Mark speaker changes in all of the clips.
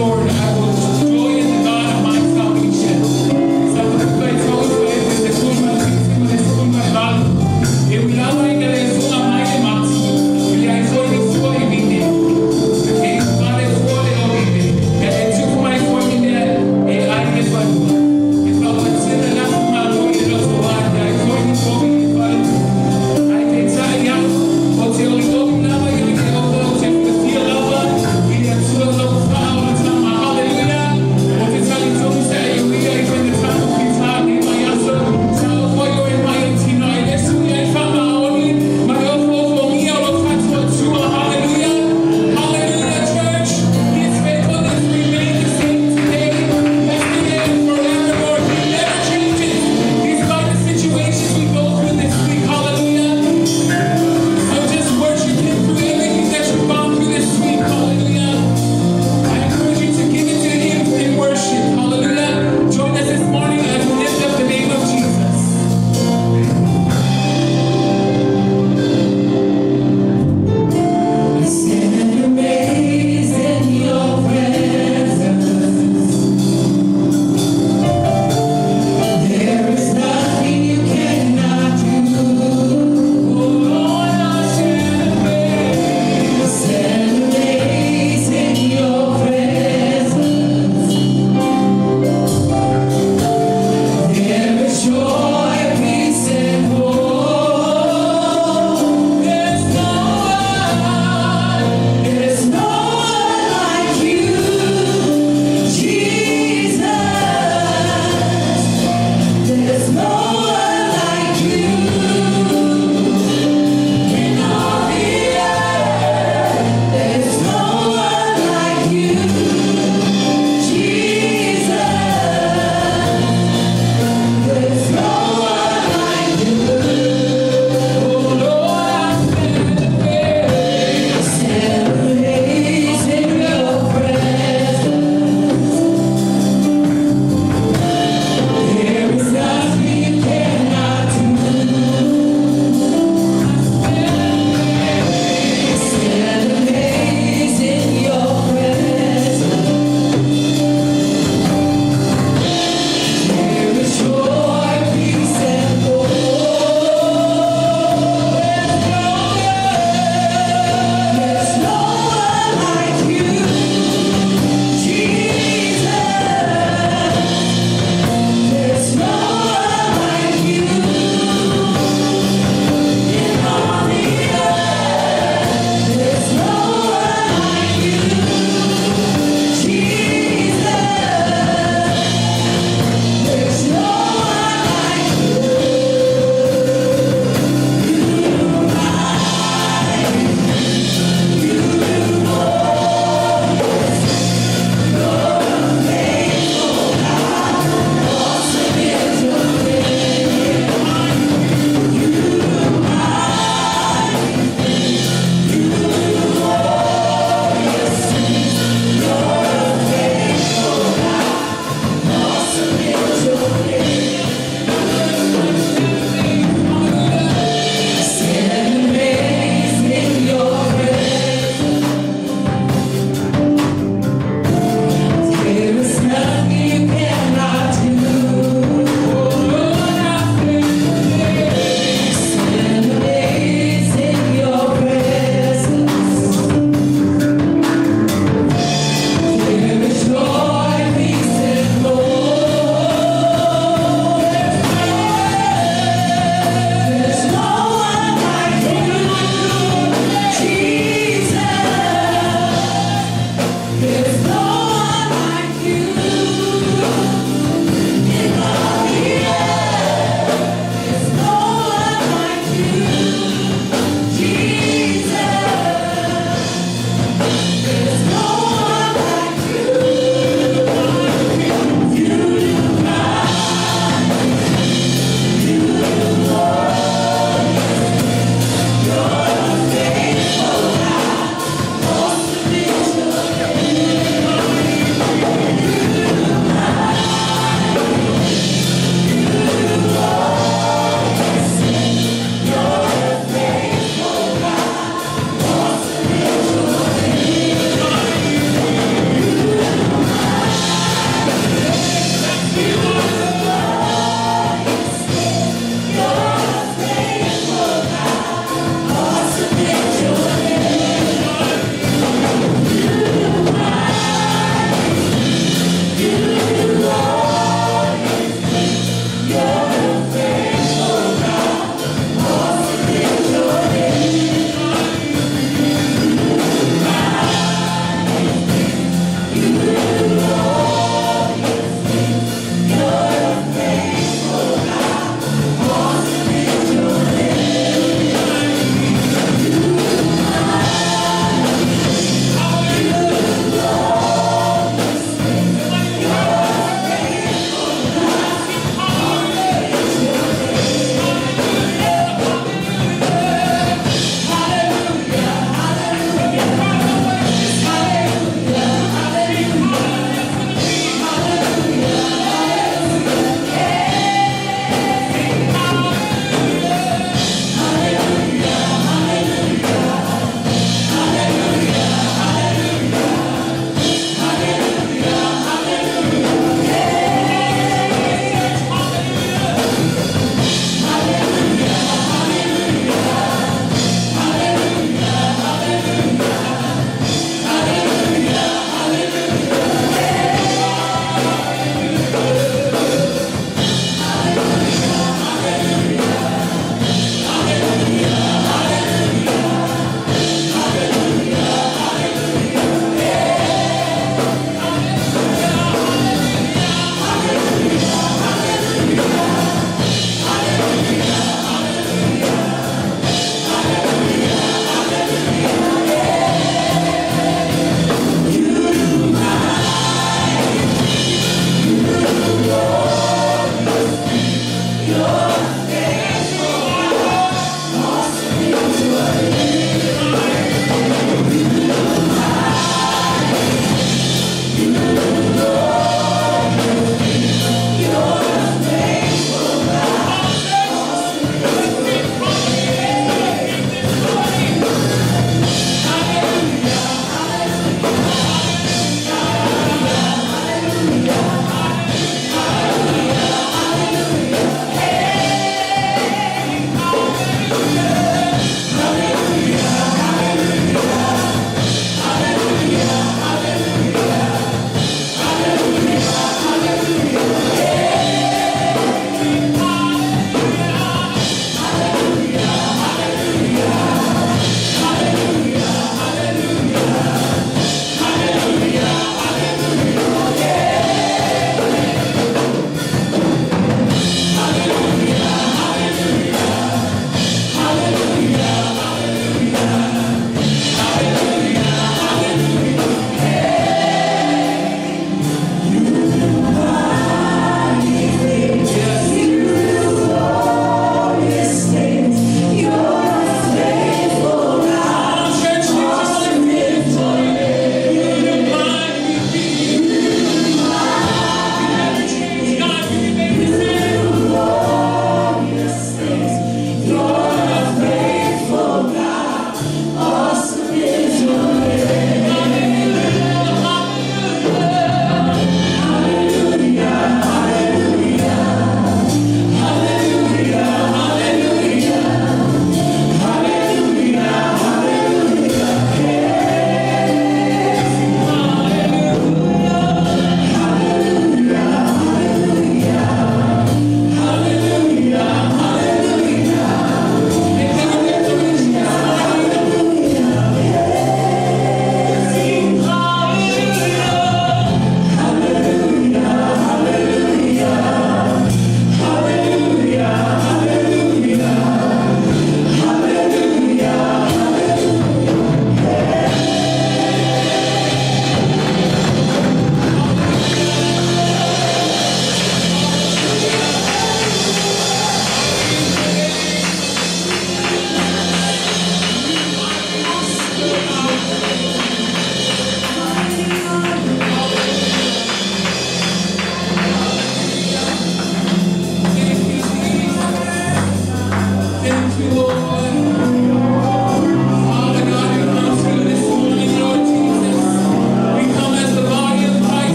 Speaker 1: Lord, I will joy in the God of my salvation.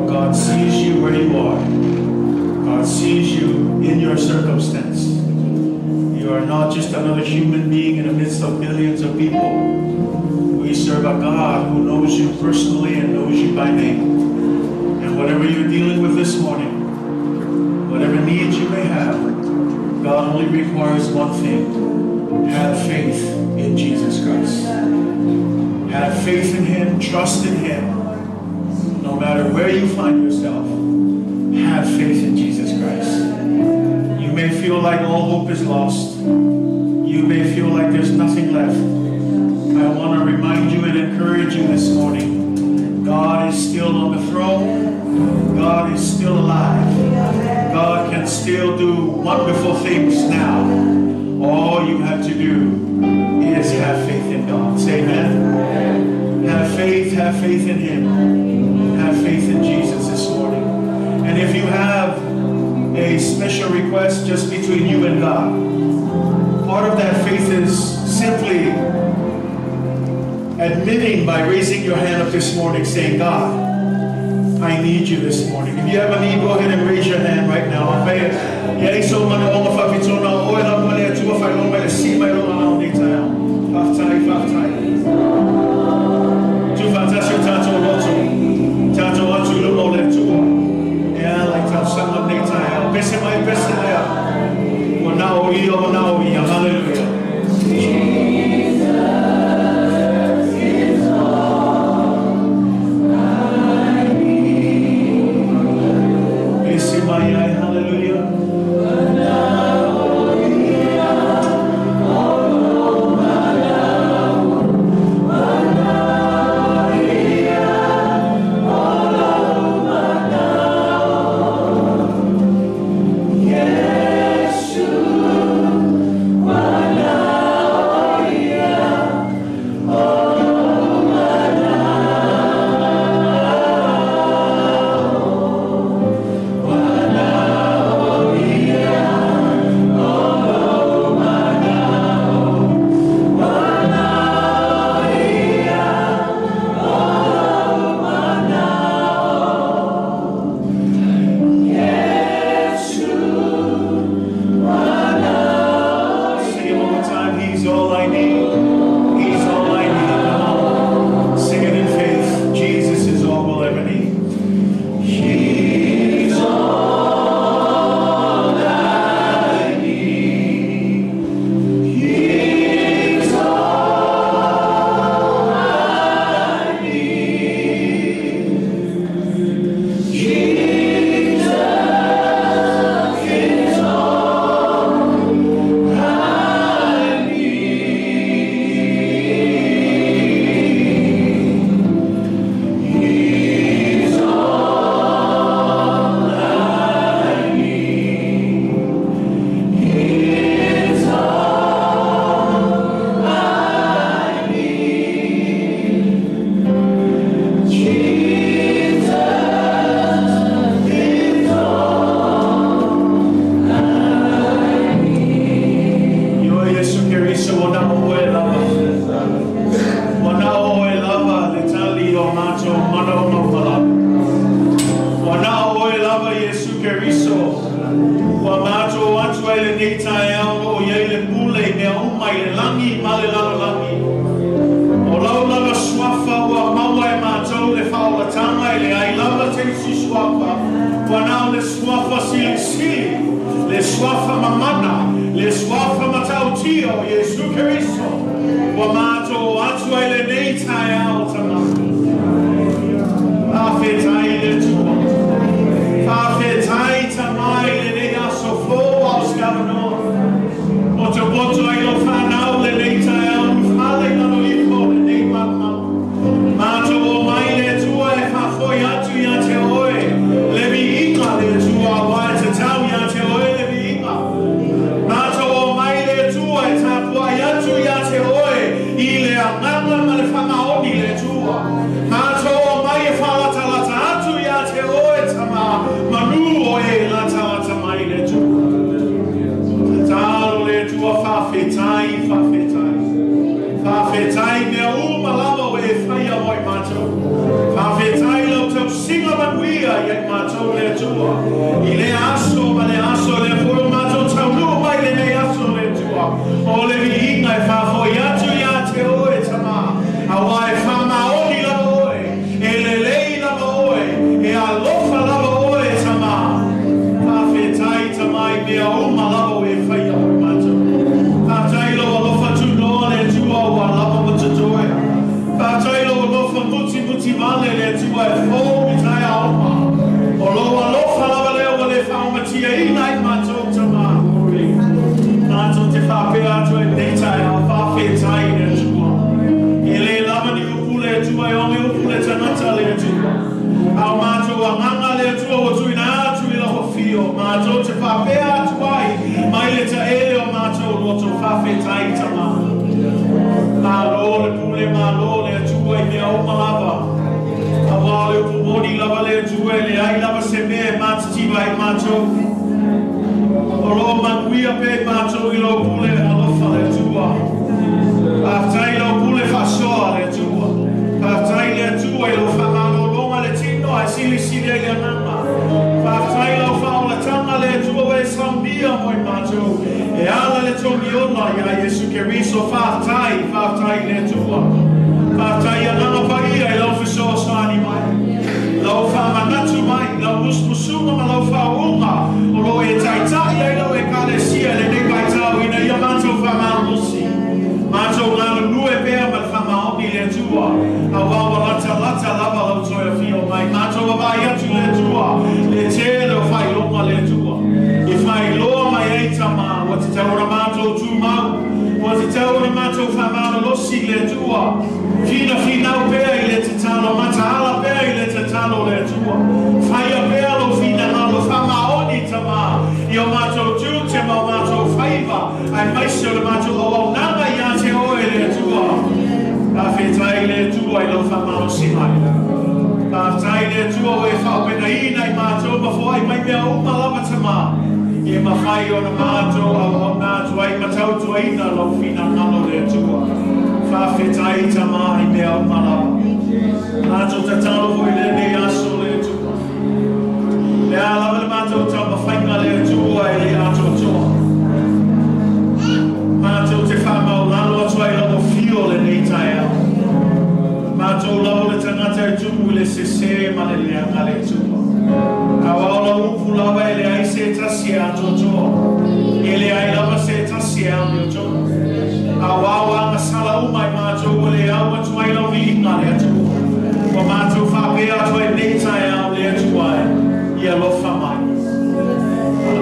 Speaker 1: God sees you where you are. God sees you in your circumstance. You are not just another human being in the midst of billions of people. We serve a God who knows you personally and knows you by name. And whatever you're dealing with this morning, whatever needs you may have, God only requires one thing. Have faith in Jesus Christ. Have faith in Him, trust in Him. No matter where you find yourself, have faith in Jesus Christ. You may feel like all hope is lost. You may feel like there's nothing left. I want to remind you and encourage you this morning. God is still on the throne. God is still alive. God can still do wonderful things now. All you have to do is have faith in God. Say amen. Have faith in Him. Have faith in Jesus this morning. And if you have a special request just between you and God, part of that faith is simply admitting by raising your hand up this morning, saying, God, I need you this morning. If you have a need, go ahead and raise your hand right now. Whawhetai mea malama e whaia moi mātou. Whawhetai lau tau singa manuia i mātou le tua. I le aso ma le aso le furu mātou tau lua mai le nei aso le tua. O le vi inga e whawhoi atu ia te oe tama. Awa e whamaoni lava oe. E le lei lava oe. E alofa lava oe tama. Whawhetai tamai mea malama e whaia moi mātou. Whawhetai lau alofa tu noa le tua o alama matatoea. Whawhetai lau alofa muti male le tua e fōu i tai aoma. O lo alofa lava leo le whaumatia ina i mātou tama. Mātou te whawhea atu e neitai au whawhetai le tua. E le lama ni upule e tua e ome upule tanata le tua. Au mātou a nganga le tua o tuina atu i la hofio. Mātou te whawhea atu ai. Mai le ta e o mātou loto whawhetai tama. Malo le pule malo le tua i mea o malava. Awa le upumoni lava le tua e le ai lava se mea mātitiva i mātou. O lo manuia pe mātou i lo pule alofa le tua. Whawhetai lo pule whasoa le tua. Whawhetai le tua i lo whamano longa le tino ai sili sili e le anama. Whawhetai lo whaolatanga le tua e sambia moi mātou. E ala le tongi ola ia Yesu Keriso whawhetai le tua. Whawhetai ananga paia i lau whisoa sani mai. Lau whamanatu mai, lau musmusunga ma lau whaunga. O lo e taitai ai lau e Kalatia le nekai tau ina ia mātou whamamusi. Mātou ngāna nue pēr ma whamaoni le tua. A wawa lata lava lau toia fio mai. Mātou awai atu le tua. Le tēle o whai longa le tua. I whai loa mai eita ma. Wa te taura mātou tū mau. Wa te taura mātou whamana losi le tua. Fina o pēr i le te talo. Mata ala pēr i le te talo le tua. Whaia pēr lo fina halo whamaoni tama. I o mātou tū te mau mātou whaiva. Ai maisio le mātou o nanga ia te oe le tua. Whawhetai le tua i lo whamano si mai. Whawhetai le tua o e whawpena ina i mātou mawhoi mai mea umalama tama. I mawhai o na mātou au o nātua i matau tua ina lo fina nalo le tua. Whawhetai tama i mea umalama. Mātou ta talo hoi le nei aso le tua. Le alawa le mātou tau mawhainga le tua e le ato toa. Mātou te whamau lalo atua i lau fio le nei tai au. Mātou lau le tangata e tumu le sese ma le leanga le tua. A waula upu lawa e le ai se tasi ato toa. E le ai lawa se tasi au ni o toa. A wawa anga sala umai mātou o le au atua i lau viinga le atua. Wa mātou whapea atua i nei tai au le atua e. Ia lofa mai.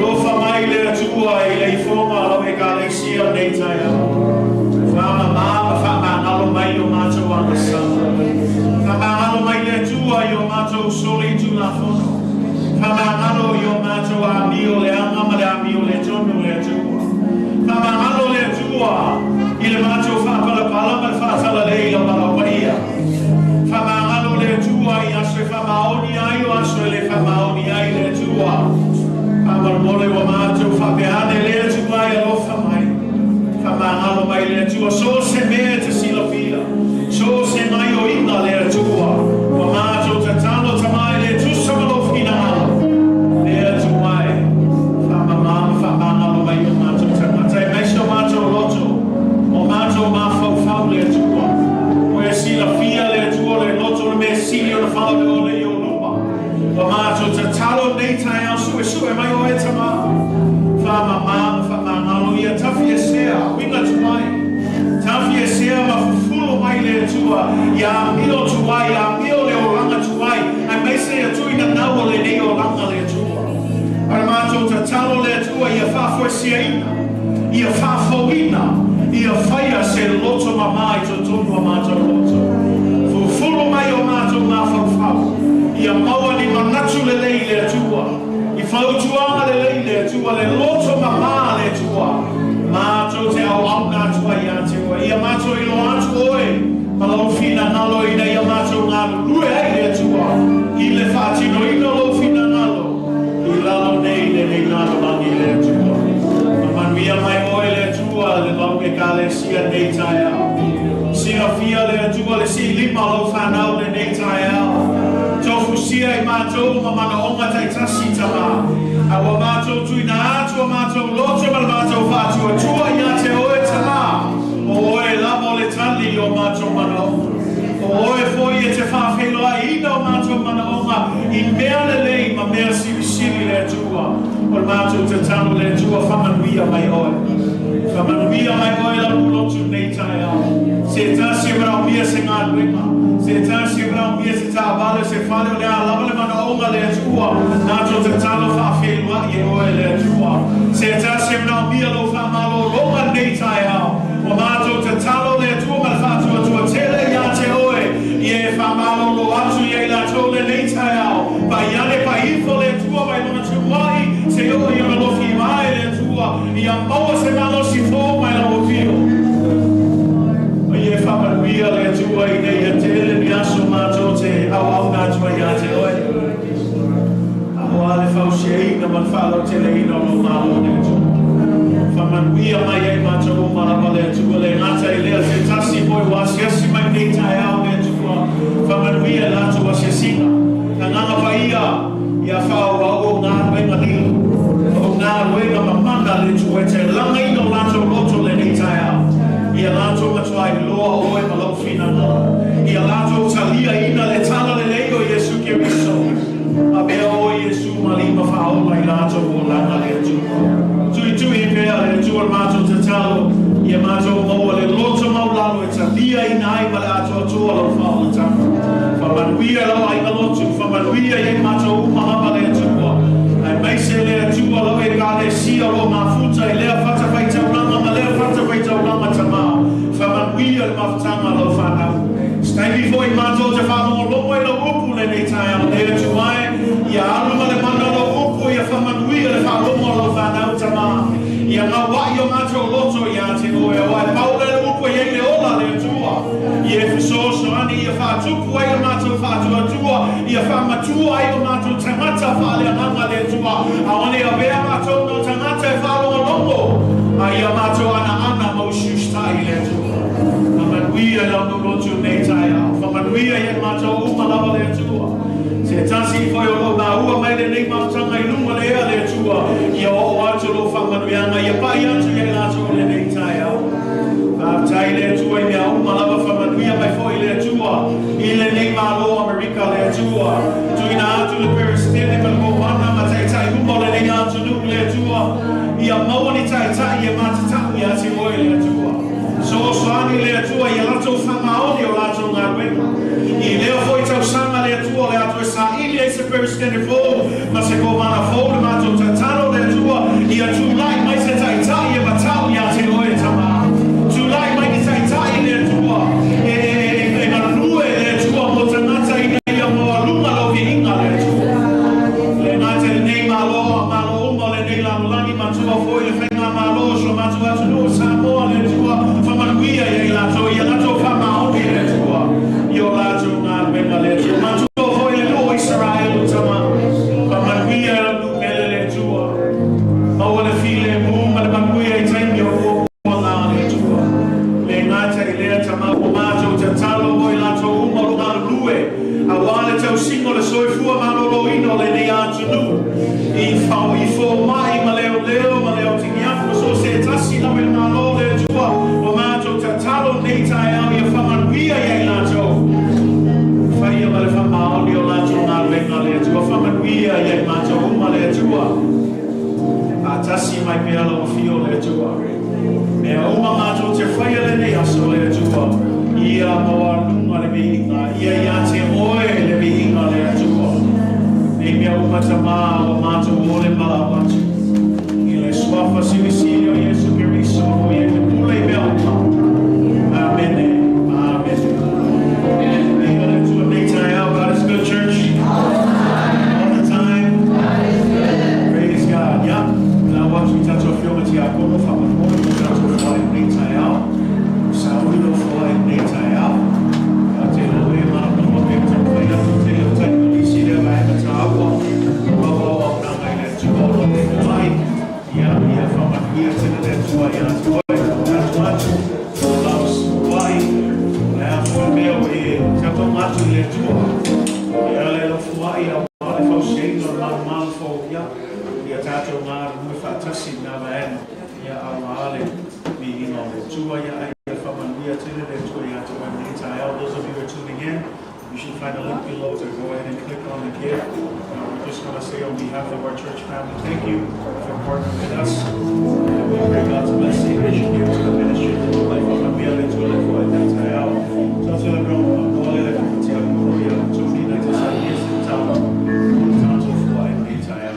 Speaker 1: Lofa mai le atua i le ifonga lau e Galatia nei tai au. Whama ngalo mai o mātou anga sana. Whama ngalo mai le atua i o mātou soli Tulafono. Whama ngalo i o mātou a mio le anga ma le a mio le tonu le atua. Whama ngalo le atua i le mātou whapalapala ma le whatala leila malawaia. Whama ngalo le atua i aso e whamaoni ai o aso e le whamaoni ai le atua. Whama mole o mātou whapeane le atua i alofa mai. Whama ngalo mai le atua. So se mea te sila fila. So se mai o ina le atua. Wa mātou ta tano tamai le tusa malofina ala. Le atua e. Whama ngalo mai o mātou tangata. E meisio mātou loto. O mātou mawhau le atua. O e sila fia le atua le loto le mea sili o na whau le o le i o lupa. Wa mātou ta talo nei tai au sue mai o e tama. Whama ngalo ia tafi e sea. Winga tuai. Tafi e sea ma fufulo mai le atua. Ia milo tuai, ia milo le oranga tuai. Ai mai se atui na naua le nei oranga le atua. Ai mātou ta talo le atua ia whafo e sia ina. Ia whafo ina. Ia whaia se loto mamai to tonu a mātou loto. Fufulo mai o mātou ngā whau. Ia maua ni manatu le lei le atua. I whautuanga le lei le atua. Le loto mamā le atua. Mātou te au au ngā tua i a te oe. Ia mātou i lo atu oe. Malau fina nalo ina ia mātou ngā rue ai le atua. I le whātino ina lo fina nalo. I lalo nei le nei ngā langi le atua. Manuia mai oe le atua le sia nei tai au. Sia fia le atua le si lima lo whanau le nei tai au. Tofu sia I mātou ma mana onga tai tasi tama. Awa mātou tui na atua mātou loto ma mātou whātua tua ia te oe tama. O oe lamo le tali o mātou mana onga. O oe foi e te whawheloa ina o mātou mana onga. I mea le lei ma mea siwi le atua. O mātou te tano le atua whamanuia mai oe. Whamanuia mai oe la ulotu nei tai au. Se tasi rau mia se ngā luenga. Se tasi rau mia se tā vale se whale o le a lava le mana onga le atua. Mātou te tano whawheloa I oe le atua. Se tasi rau mia lo whamalo longa nei tai au. O mātou te talo le atua ma le whātua tua tele ia te oe. Ie whamalo lo atu ie la tole nei tai au. Pa iane pa ifo le atua mai lona tu mai. Se o I ona lofi mai le atua. Ia maua se malo si fō mai la o pio. O ie whamanuia le atua I nei a tele ni aso mātou te au nātua ia te oe. Aho ale whausia ina man whalo tele ina lo malo le atua. Whamanuia mai e mātou marama le atua le ngata I lea te tasi poi wasiasi mai nei tai au le atua. Whamanuia lātou wasiasina. Ka nganga pa ia whao o ngā wenga ni. O ngā wenga mamanda le tua te langa ino lātou loto le nei tai au. Ia lātou matua I loa oe ma lau whina ngā. Ia lātou talia ina le tala le leo Yesu Kiriso. A bea o Yesu malima whao mai lātou o langa le atua. Tui pea le tua mātou te talo. Ia mātou maua le loto mau lalo e talia ina ai ma le atua tua lau whao le tanga. Whamanuia lau ai ngalotu. Whamanuia I mātou umahama le atua. Ai maise le atua lau e kā le sia lo mafuta I lea whatawhai tauranga ma lea whatawhai tauranga tama. Whamanuia le mawhtanga lau whanau. Staimi foi mātou te whanau lomo e lau upu le nei tai au le atuai. Ia aluma le mana lau upu ia whamanuia le whalomo lau whanau tama. Ia ngā wai o mātou loto ia te oe o ai paule le upu e le ola le atua. Ia fisoso ani ia whātupu ai o mātou whātua tua. Ia whamatua ai o mātou tangata whale ananga le atua. Aone a bea mātou no tangata e whalo longo. A ia mātou ana mau shustai le atua. Whamanuia lau no lotu nei tai au. Whamanuia ia mātou umalawa le atua. Se tasi foi o lo ua mai le nei mautanga I lunga le ea le atua. Ia o atu lo whamanuianga. Ia pai atu ia lātou le nei tai au. Tai le atua I mea umalawa whamanuia mai foi le atua. I le nei malo Amerika le atua. Tuina atu le peristene ma le moana ma tai humo le nei atu nuku le atua. Ia maua ni tai ia matatapu ia te oe le atua. So soani le atua ia lato whamaoni o lato ngā wenga. I leo foi tau sanga le atua le atua sa ili e se peristene fōu. Ma se ko mana fōu le mato tatano le atua. Ia tūlai mai se tai ia matau ia te oe tama. Tūlai mai ni tai le atua. E ngā rue le atua mo tangata ina ia mo alunga lo vi inga le atua. Le ngata le nei malo uma le nei lamulangi matua foi le whenga malo so matua atu no Samoa le atua. Whamanuia ia lato whamaoni le atua. Io lato ngā wenga le atua. Matua foi le no Israel tama. Whamanuia la nukele le atua. Maua le file muma le manuia I taimi o la le atua. Le ngata I lea tama o mātou te talo o I lato uma o ngā lue. A wale tau singo le soifua malolo ino le nei atunu. I fō mai ma leo tingi afu. So se tasi na me malo le atua. O mātou te talo nei tai au ia whamanuia ia lato. Whaia ma le whamaoni o lato ngā wenga le atua. Whamanuia ia mātou uma le atua. A tasi mai pe ala o fio le atua. Mea uma mātou te whaia le nei aso le atua. Ia moa lunga le mihinga. Ia te oe le mihinga le atua. Nei mea uma tamā o mātou o le malawatu. I le swafa sinisini o Yesu Kiriso o ie te pule mea uma. Amen. Nei ole tua nei tai au. God is good, church. All the time. Praise God. Yeah. Now watch me touch off your mati a kono whamamono. Touch off whai nei tai au. Sauri no whai nei tai au. Ka te loe mana noa me te whai atu te o tai polisi lea mai me ta awa. Wawa o nanga I le tua o te whai. Ia whamanuia te le tua ia te oe. Atu atu. Samoan, ia awale, being on the Tua, ia whamanuia tine le Tua, ia Tua Nita. Those of you who are tuning in, you should find a link below to go ahead and click on the give. We just want to say on behalf of our church family, thank you for partnering with us. We pray God's blessing as you give to the ministry of the life of a meal and to a life of a Nita. So to the room, all of the people, to me, like to say, yes, in town to fly in Nita.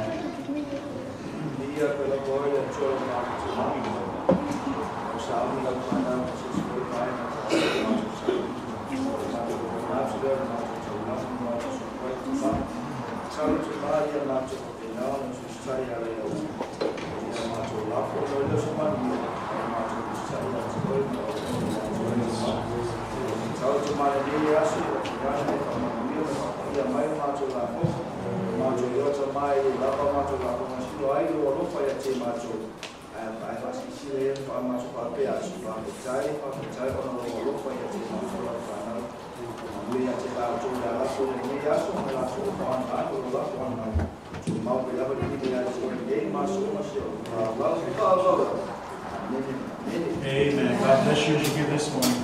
Speaker 1: Amen. God bless you as you give this morning.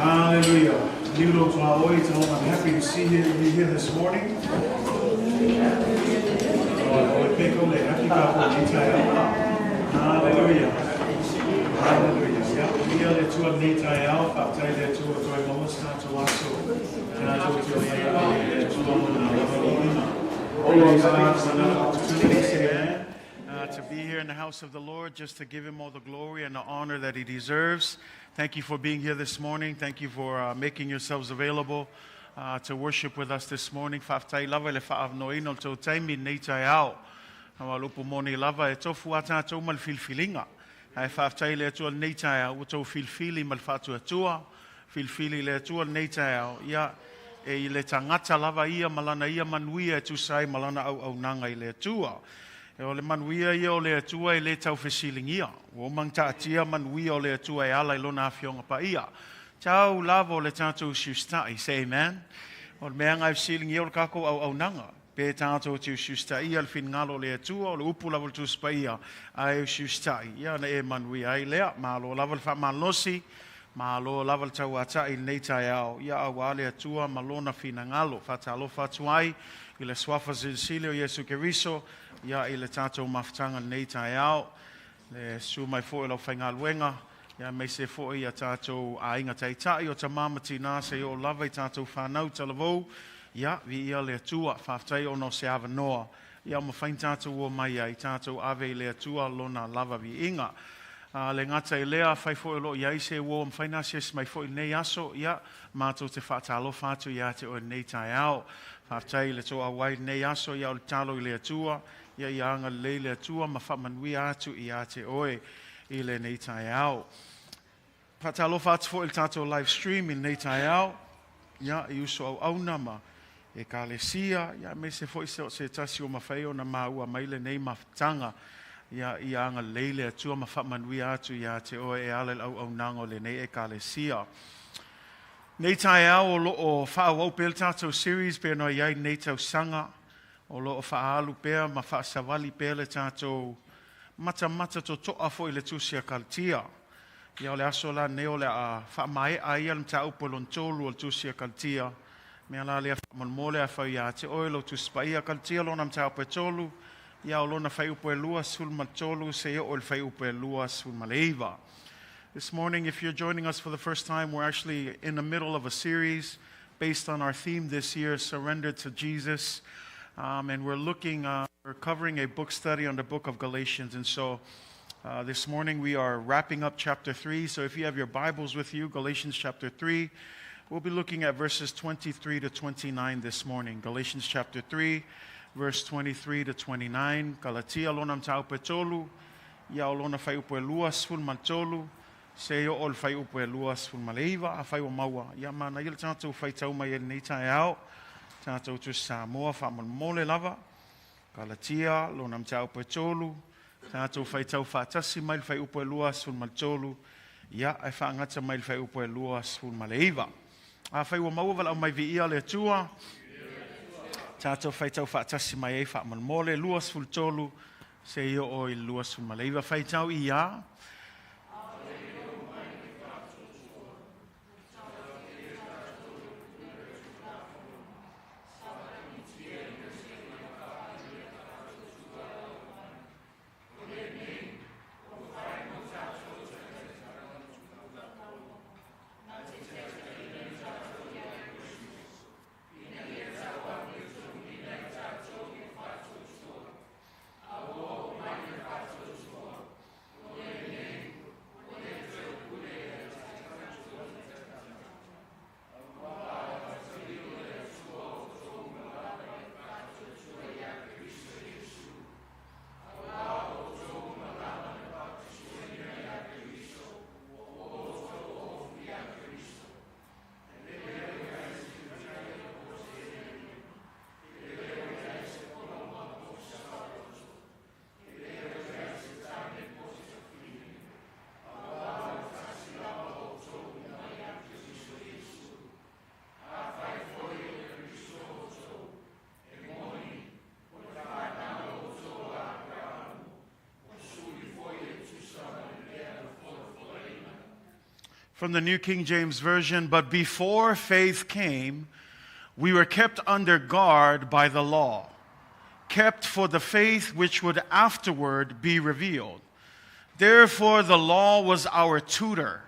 Speaker 1: Hallelujah. I'm happy to see you here this morning. Hallelujah. To be here in the house of the Lord, just to give him all the glory and the honor that he deserves. Thank you for being here this morning. Thank you for making yourselves available to worship with us this morning. E o le manuia ia o le atua I le tau fesilingia. O mang taatia manuia o le atua e ala I lona afionga pa ia. Tau lava o le tātou siustai, say amen. O le mea ngai fesilingia o le kako au nanga. Pe tātou tiu siustai, al fin ngalo le atua, o le upu lava le tuspa ia, ai siustai. Ia na e manuia ai lea, malo lava le whamalosi, Mahalo lava tau atai nei tai au. Ia au ale atua malona fina ngalo. Fatalo fatuai. I le swafa zilsile o Yesu Keriso. Ia i le tātou mafutanga nei tai au. Le su mai fo e lau whaingaluenga. Ia mei se fo i a tātou a inga taitai o ta mamati nā se o lava i tātou whanau talavou. Ia vi ia le atua whaftai o no se ava noa. Ia ma whain tātou o mai ai tātou ave i le atua lona lava vi inga. Le ngata i lea whai fo i lo iai se wo am whaina se mai fo i nei aso. Ia mātou te whaatalo whātu ia te o nei tai au. Whaftai le toa wai nei aso ia o le talo i le atua. Ia i anga le atua ma whamanui atu ia te oe i le nei tai au. Whaatalo whātu fo i le tātou live stream i nei tai au. Ia i uso au au nama. E Kalatia, ia me se fo i se tasi o mawhai o na maua maile nei mawhtanga. Ia i anga leile atua ma whamanui atu ia te oe e ale au au nango le nei e Kalatia. Nei tai au o lo o whaau au pēl tātou series pēr no iai nei tau sanga. O lo o whaalu pēr ma whaasawali pēr le tātou mata to toa fo i le tusia Kalatia. Ia o le aso la neo le a whaamae a ia le tau polon tolu o le tusia Kalatia. Mea la lea whaamole a whau ia te oe lo tuspaia Kalatia lo nam tau pe tolu. Ia o lona whai upo e lua sul ma tolu se ia o le whai upo e lua sul ma leiva. This morning, if you're joining us for the first time, we're actually in the middle of a series based on our theme this year, Surrender to Jesus. And we're covering a book study on the book of Galatians. And so this morning we are wrapping up chapter 3. So if you have your Bibles with you, Galatians chapter 3, we'll be looking at verses 23 to 29 this morning. Galatians chapter 3, verse 23 to 29. Kalatia lonam tau petolu, ia olona fai upo e luas ful maltolu. Se yo ol fai upo e luas ful maleiva a fai o maua. Ia mana il tātou fai tau mai el nei tai au. Tātou tu Samoa wha mole lava. Kalatia lonam tau pe tolu. Tātou fai tau whaatasi mai fai upo e luas ful maltolu. Ia e whaangata mai fai upo e luas ful maleiva. A fai o maua wala au mai vi ia le tua. Tātou fai tau whaatasi mai e wha mole luas ful tolu. Se yo o i luas ful maleiva. Fai tau ia. From the New King James Version, but before faith came, we were kept under guard by the law, kept for the faith which would afterward be revealed. Therefore the law was our tutor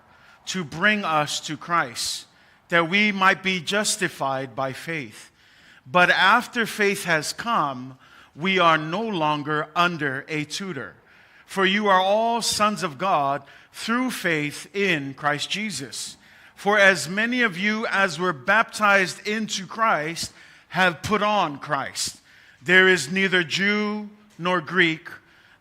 Speaker 1: to bring us to Christ, that we might be justified by faith. But after faith has come, we are no longer under a tutor. For you are all sons of God through faith in Christ Jesus. For as many of you as were baptized into Christ have put on Christ. There is neither Jew nor Greek.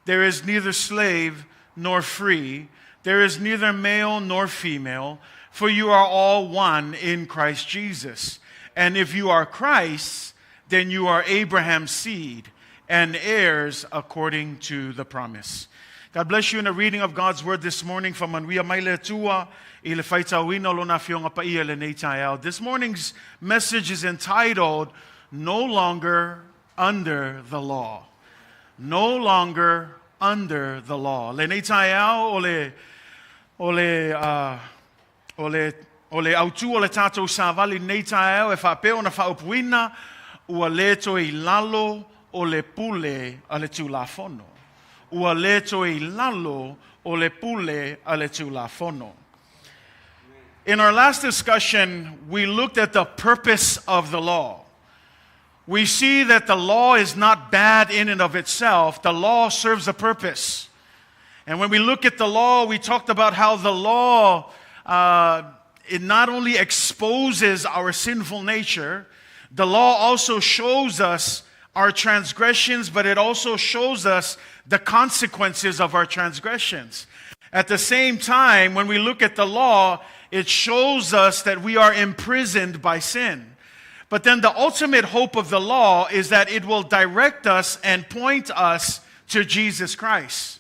Speaker 1: There is neither slave nor free. There is neither male nor female. For you are all one in Christ Jesus. And if you are Christ's, then you are Abraham's seed and heirs according to the promise. God bless you in the reading of God's word this morning from Manuia Maile Tua I le Faitauina Lona Fionga Paia le Neitaiao. This morning's message is entitled, No Longer Under the Law. No Longer Under the Law. Le Neitaiao
Speaker 2: O le autu o le tātou sāwali nei tae e whapeo na whaupuina ua leto I Lalo o le Pule a le Tulafono. Ua leto I Lalo o le Pule a le Tulafono. In our last discussion, we looked at the purpose of the law. We see that the law is not bad in and of itself. The law serves a purpose. And when we look at the law, we talked about how the law, it not only exposes our sinful nature, the law also shows us our transgressions, but it also shows us the consequences of our transgressions. At the same time, when we look at the law, it shows us that we are imprisoned by sin. But then the ultimate hope of the law is that it will direct us and point us to Jesus Christ.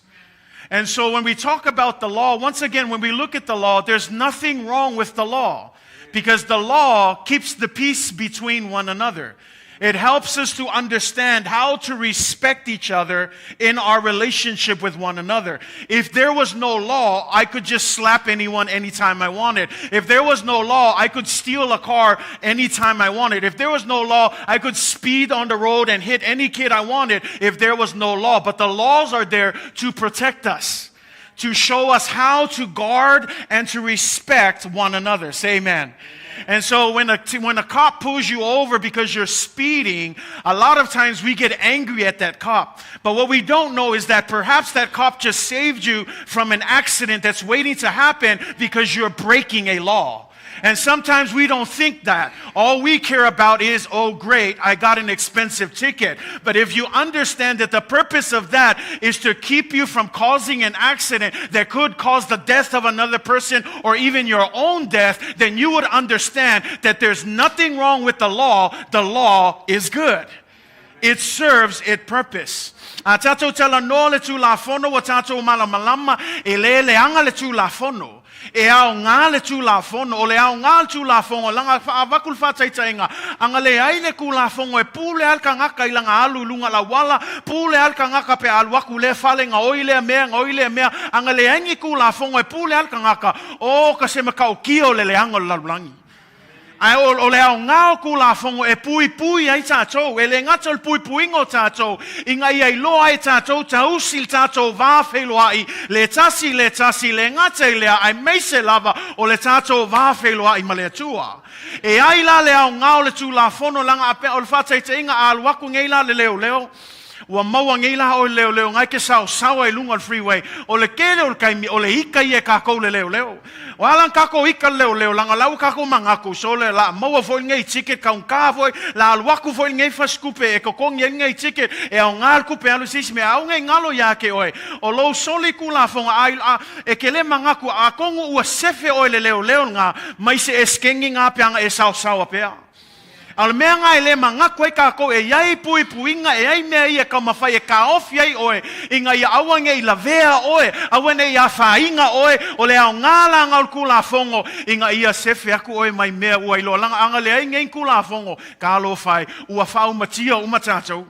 Speaker 2: And so when we talk about the law, once again, when we look at the law, there's nothing wrong with the law because the law keeps the peace between one another. It helps us to understand how to respect each other in our relationship with one another. If there was no law, I could just slap anyone anytime I wanted. If there was no law, I could steal a car anytime I wanted. If there was no law, I could speed on the road and hit any kid I wanted if there was no law. But the laws are there to protect us, to show us how to guard and to respect one another. Say amen. And so when a cop pulls you over because you're speeding, a lot of times we get angry at that cop. But what we don't know is that perhaps that cop just saved you from an accident that's waiting to happen because you're breaking a law. And sometimes we don't think that. All we care about is, oh great, I got an expensive ticket. But if you understand that the purpose of that is to keep you from causing an accident that could cause the death of another person or even your own death, then you would understand that there's nothing wrong with the law. The law is good. It serves its purpose. A tātou tala no le tulafono wa tātou malamalama e le anga le tulafono. E au ngā le tulafono, o le au ngā le tulafongo, langa whakul whataitainga, anga le aile kulafongo e pule alka ngaka I langa alu lunga la wala, pule alka ngaka pe aluaku le whale ngā oile mea, anga le aingi kulafongo e pule alka ngaka, o ka se makau kio le anga lalulangi. Ai o le au ngā kulafongo e pui ai tātou, e le ngata le pui ngō tātou, inga I loa ai tātou, tausil tātou vāwheloai, le tasi, le ngata I lea, ai meise lava o le tātou vāwheloai ma le atua. E ai la le au ngā o le tulafono langa ape o le whataita inga a aluaku ngei la le leo. Ua maua ngei la o le leo ngai ke sao ai lunga le freeway. O le kele o le kaimi, o le ika I e kākou le leo. O alang kākou ika leo langa lau kākou mangaku. So le la maua foi ngei ticket kaun kā foi, la aluaku foi ngei faskupe e kokongi ngei ticket e au ngal kupe alu sisi me au ngei ngalo ya ke oe. O lo soli kula fonga ai e kele mangaku a kongu ua sefe oe le leo ngā mai se eskengi ngā peanga e sao apea. Al mea ngā le mangaku e kako e iai puinga e ai mea ia ka mawhai e ka ofi ai oe inga ia awange I la vea oe awane ia whainga oe o le au ngāla ngau kula fongo inga ia sefe aku oe mai mea ua ilo langa anga le ai ngei kula fongo ka alo whai ua whau matia umatatou.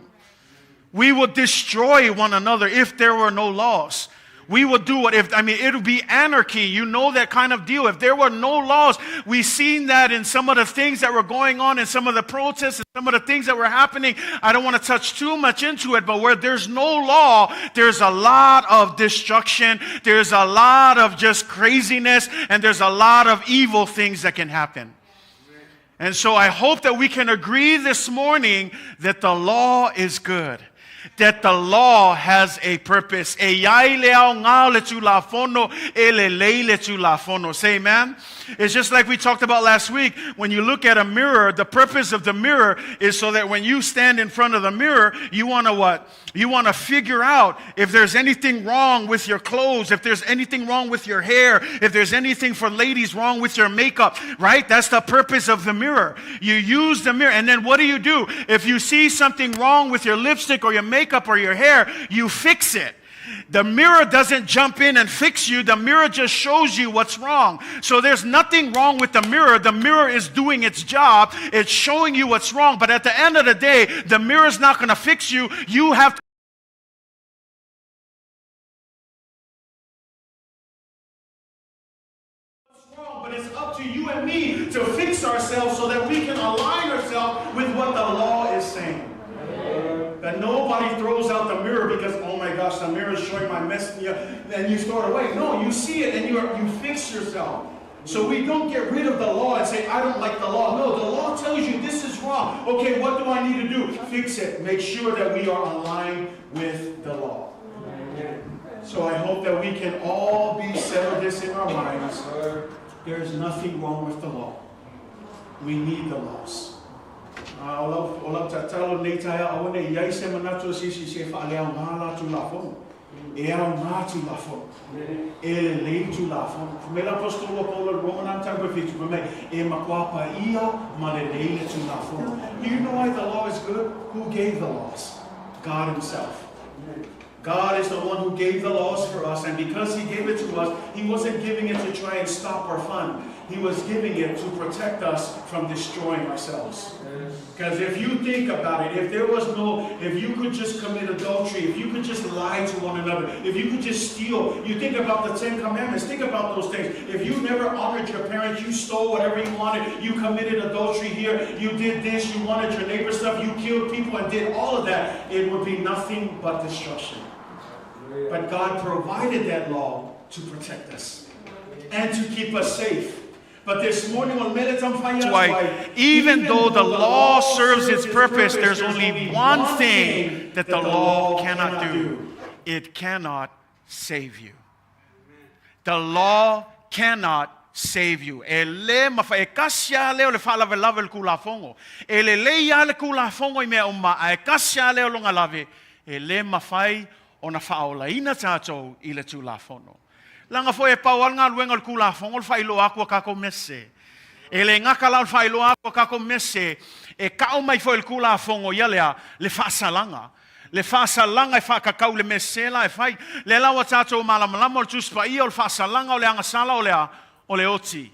Speaker 2: We would destroy one another if there were no laws. We would do it it would be anarchy. You know that kind of deal. If there were no laws, we've seen that in some of the things that were going on, in some of the protests, and some of the things that were happening. I don't want to touch too much into it, but where there's no law, there's a lot of destruction. There's a lot of just craziness, and there's a lot of evil things that can happen. And so I hope that we can agree this morning that the law is good. That the law has a purpose. E iai leao ngā le tulafono, e le lei le tulafono. Say amen? It's just like we talked about last week. When you look at a mirror, the purpose of the mirror is so that when you stand in front of the mirror, you want to what? You want to figure out if there's anything wrong with your clothes, if there's anything wrong with your hair, if there's anything for ladies wrong with your makeup, right? That's the purpose of the mirror. You use the mirror, and then what do? If you see something wrong with your lipstick or your makeup or your hair, you fix it. The mirror doesn't jump in and fix you. The mirror just shows you what's wrong. So there's nothing wrong with the mirror. The mirror is doing its job. It's showing you what's wrong. But at the end of the day, the mirror's not going to fix you. You have to. What's wrong, but it's up
Speaker 1: out the mirror because, oh my gosh, the mirror is showing my mess, and you throw it away. No, you see it and you fix yourself. So we don't get rid of the law and say, I don't like the law. No, the law tells you this is wrong. Okay, what do I need to do? Fix it. Make sure that we are aligned with the law. So I hope that we can all be settled this in our minds. There's nothing wrong with the law. We need the laws. Ola tatalo nei taia awane iai se manato sisi se whaalea ngāla Tulafono. E au ngā Tulafono. E le lei Tulafono. Me la apostolo Paulo Roman Antanga Fitu me e makwapa ia ma le lei Tulafono. Do you know why the law is good? Who gave the laws? God himself. God is the one who gave the laws for us, and because he gave it to us, he wasn't giving it to try and stop our fun. He was giving it to protect us from destroying ourselves. Because if you think about it, if you could just commit adultery, if you could just lie to one another, if you could just steal, you think about the 10 Commandments, think about those things. If you never honored your parents, you stole whatever you wanted, you committed adultery here, you did this, you wanted your neighbor's stuff, you killed people and did all of that, it would be nothing but destruction. But God provided that law to protect us and to keep us safe. But this morning on
Speaker 2: that's why even though the law serves its purpose, there's only one thing that the law cannot do. It cannot save you. The law cannot save you. Ele mafakasia leo le fala lave kulafongo. Ele leia le kulafongo me uma akasia leo longa lave. Ele mafai ona faolaina tatou I le Tulafono. Langa foi e paual ngā luenga le Tulafono le failo aku kako mese. E le ngaka lau failo aku kako mese e kao mai foi le Tulafono ia lea le whaasalanga. Le whaasalanga e whakakau le mesela e whai. Le lawa tatou malamalama o le tuspa ia o le whaasalanga o le angasala o le oti.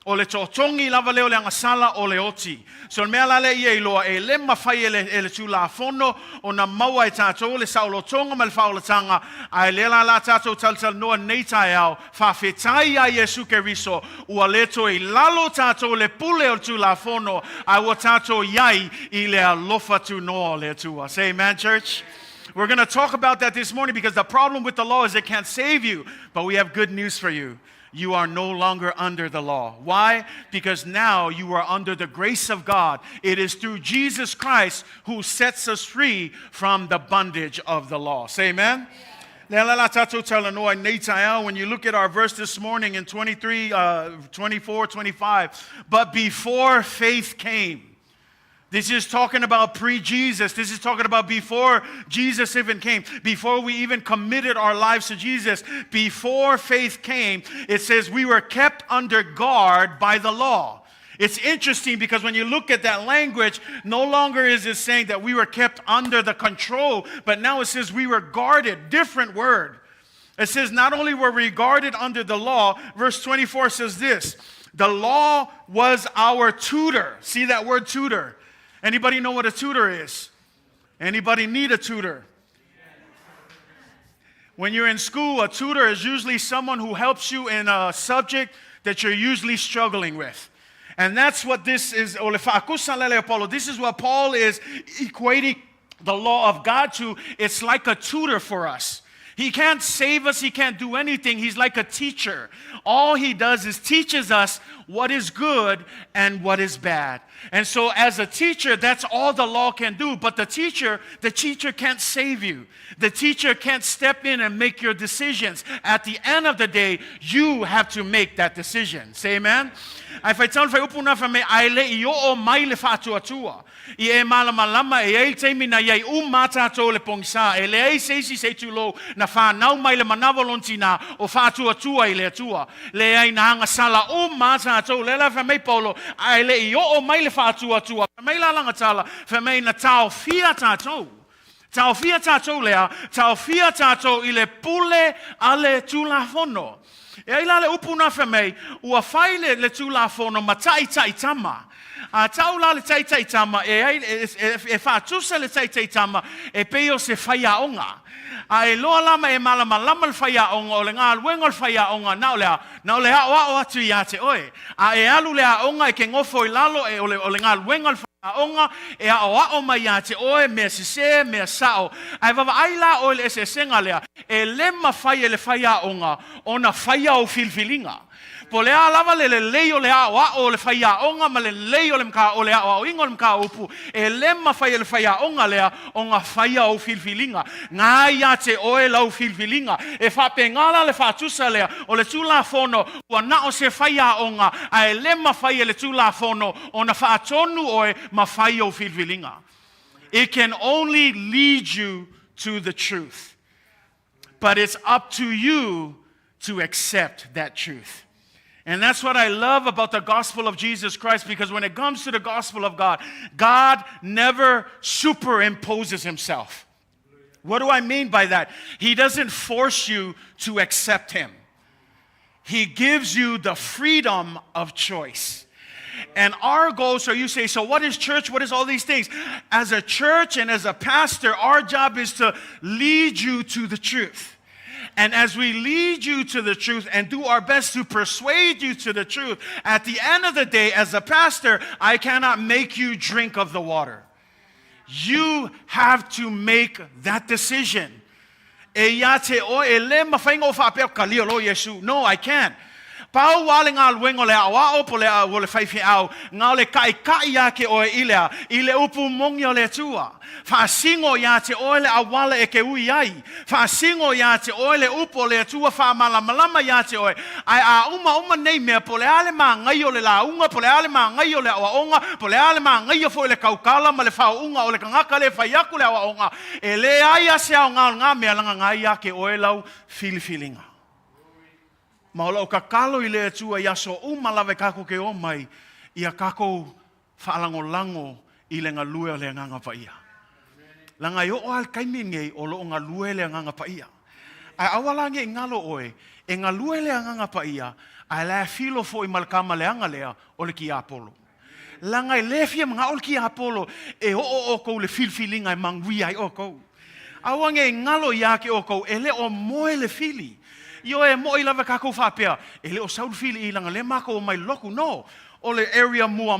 Speaker 2: O le totongi lava leo le angasala o le oti. So mea lale ia iloa e le mawhai e le Tulafono o na maua e tātou le saulotonga ma le whaolatanga a le la tātou taltal noa nei tai au whawhetai a Yesu Keriso ua leto I lalo tātou le pule o Tulafono a ua tātou iai I le alofa tu noa le tua. Say amen, church? We're going to talk about that this morning because the problem with the law is it can't save you. But we have good news for you. You are no longer under the law. Why? Because now you are under the grace of God. It is through Jesus Christ who sets us free from the bondage of the law. Say amen? When you look at our verse this morning in 23, 24, 25, but before faith came. This is talking about pre-Jesus. This is talking about before Jesus even came. Before we even committed our lives to Jesus. Before faith came, it says we were kept under guard by the law. It's interesting because when you look at that language, no longer is it saying that we were kept under the control, but now it says we were guarded. Different word. It says not only were we guarded under the law, verse 24 says this, the law was our tutor. See that word tutor? Anybody know what a tutor is? Anybody need a tutor? When you're in school, a tutor is usually someone who helps you in a subject that you're usually struggling with. And that's what this is. This is what Paul is equating the law of God to. It's like a tutor for us. He can't save us. He can't do anything. He's like a teacher. All he does is teaches us what is good and what is bad. And so as a teacher, that's all the law can do. But the teacher can't save you. The teacher can't step in and make your decisions. At the end of the day, you have to make that decision. Say amen? Ai fai tau fai upuna fa me ai le I o mai le fatu atua. I e malama e ai teimi na iai mata to le pongsa e le ai seisi se tulo na fa nau mai le manawa lontina o fatu atua I le atua. Le ai na hanga sala mata to le la fa me Paulo ai le I o mai le fatu atua. Fa me la langa tala fa me na tau fia tatou. Tau fia tatou lea, tau fia tatou I le pule ale Tulafono. E ai la le upuna fa mei, ua fai le Tulafono ma tai tama. A tau la le tai tama, e ai e whātusa le tai tama, e peo se whaiaonga. A e loa lama e malama lama le whaiaonga, o le ngā luenga le whaiaonga, nau le hao atu I ate oe. A e alu le aonga e ke ngofo I lalo, e o le ngā luenga le Onga e a o mai ia te oe me se me sao ai vava ai la o le se senga lea e le mawhai e le whai a onga ona whai o filfilinga po le a lava le leo le a o le whai a onga ma le leo le mka o le a o ingo le mka upu e le mawhai e le whai a onga lea onga whai o filfilinga ngā ia te oe lau filfilinga e whape ngala le whatusa lea o le Tulafono ua na o se whai a onga ai le mawhai e le Tulafono ona whaatonu oe mawhai o filfilinga. It can only lead you to the truth. But it's up to you to accept that truth. And that's what I love about the gospel of Jesus Christ, because when it comes to the gospel of God, God never superimposes himself. What do I mean by that? He doesn't force you to accept him. He gives you the freedom of choice. And our goal, so you say, so what is church? What is all these things? As a church and as a pastor, our job is to lead you to the truth. And as we lead you to the truth and do our best to persuade you to the truth, at the end of the day, as a pastor, I cannot make you drink of the water. You have to make that decision. No, I can't. Pau wale ngā luengo le awa o po le a wole whaifi au, ngā le kai ake o e ilea, i le upu mongi o le tua. Whaasingo ia te oe le awala e ke ui ai. Whaasingo ia te oe le upo le tua whaamalamalama ia te oe. Ai a uma nei mea po le ale maa ngai o le launga, po le ale maa ngai o le awaonga, po le ale maa ngai o fo le kaukala ma le whaunga o le kangaka le whaiaku le awaonga. E le aia se au ngā mea langa ngai ake oe lau filifilinga. Maolo ka kalo I le tua ia so umalawe kako ke o mai ia kako whaalango I le ngalue o le nganga pa ia. Langa yo o al kaimine o lo ngalue le nganga pa ia. Ai awalange ngalo oe e ngalue le nganga pa ia ai la filo fo I malkama le anga lea o le ki apolo. Langa le fia mga o le ki apolo e o ko le filfilinga I mangwi ai o ko. Awange ngalo ia ke o ko ele o moe le fili. Yo e mo I lava kako whapea. E le o saul fili I langa le mako o mai loku no. O le area mua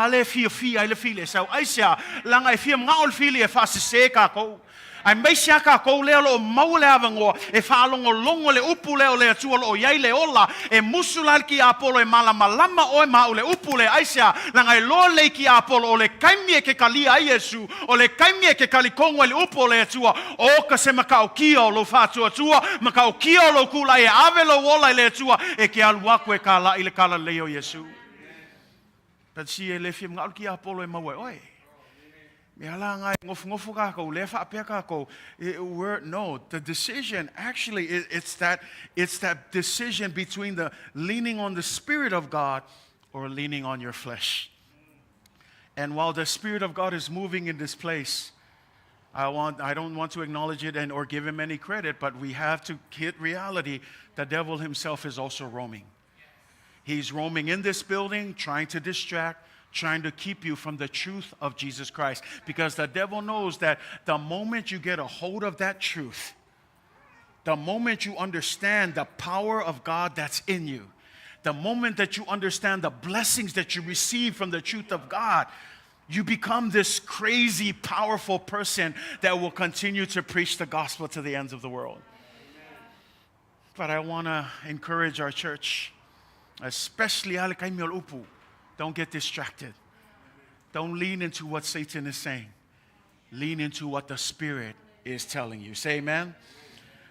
Speaker 2: le fia le fili e sau aisea. Langa e fia mga o le fili e whasese kako. Ai meisia kako lea lo o mau le avangoa. E whaalongo longo le upu leo le atua lo o iai le ola. E musulal ki apolo e malamalama o e mau le upu le aisea. Langa e lo le ki apolo o le kaimie ke kalia ai Yesu. O le kaimie ke kalikongo le upu le atua. O ka se makao kia o lo whatua tua. Makao kia o lo kula e ave lo wola le atua. E ke aluaku e kala I le kala leo Yesu. But si e le fia mga ki apolo e mau e oe. No, the decision actually it's that decision between the leaning on the Spirit of God or leaning on your flesh. And while the Spirit of God is moving in this place, I don't want to acknowledge it or give him any credit, but we have to hit reality. The devil himself is also roaming. He's roaming in this building, trying to distract, trying to keep you from the truth of Jesus Christ. Because the devil knows that the moment you get a hold of that truth, the moment you understand the power of God that's in you, the moment that you understand the blessings that you receive from the truth of God, you become this crazy, powerful person that will continue to preach the gospel to the ends of the world. But I want to encourage our church, especially Ale Kaimiol Upu, don't get distracted. Don't lean into what Satan is saying. Lean into what the Spirit is telling you. Say amen.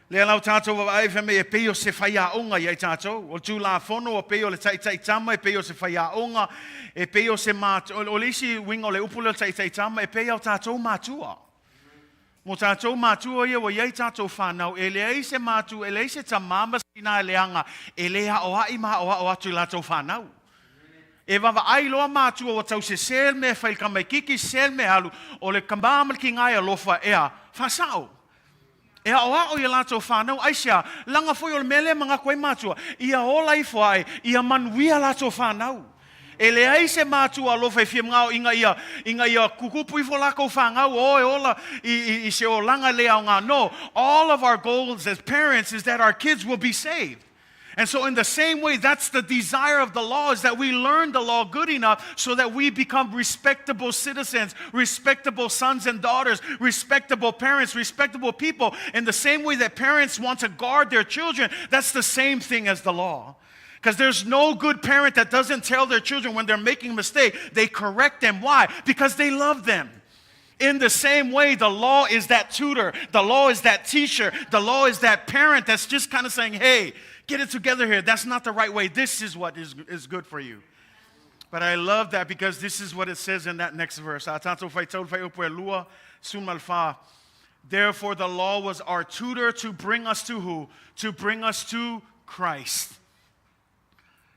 Speaker 2: Le lau tātou wa aifa me e peo se whaia onga iai tātou. O Tulafono o peo le tai tama e peo se whaia onga. E peo se mātua. O lisi wingo le upula tai tama e peo tātou mātua. Mo tātou mātua ia wa iai tātou whanau. E le ei se mātua, e le ei se tamama sina e leanga. E lea o hai maha o atu lātou whanau. E wawa ai loa mātua o tau se sel me whail kamai kiki sel me alu o le kambāmal ki ngai alofa ea whasao. Ea oa o ia lātou whanau aisia langa foi o le mele mga koe mātua. Ia ola I whae, ia manuia lātou whanau. E le ai se mātua alofa I fia ngao inga ia kukupu I lako whangau o e ola I se o langa lea o ngā. No, all of our goals as parents is that our kids will be saved. And so in the same way, that's the desire of the law, is that we learn the law good enough so that we become respectable citizens, respectable sons and daughters, respectable parents, respectable people. In the same way that parents want to guard their children, that's the same thing as the law. Because there's no good parent that doesn't tell their children when they're making a mistake, they correct them. Why? Because they love them. In the same way, the law is that tutor, the law is that teacher, the law is that parent that's just kind of saying, hey, get it together here. That's not the right way. This is what is good for you. But I love that because this is what it says in that next verse. Therefore, the law was our tutor to bring us to who? To bring us to Christ.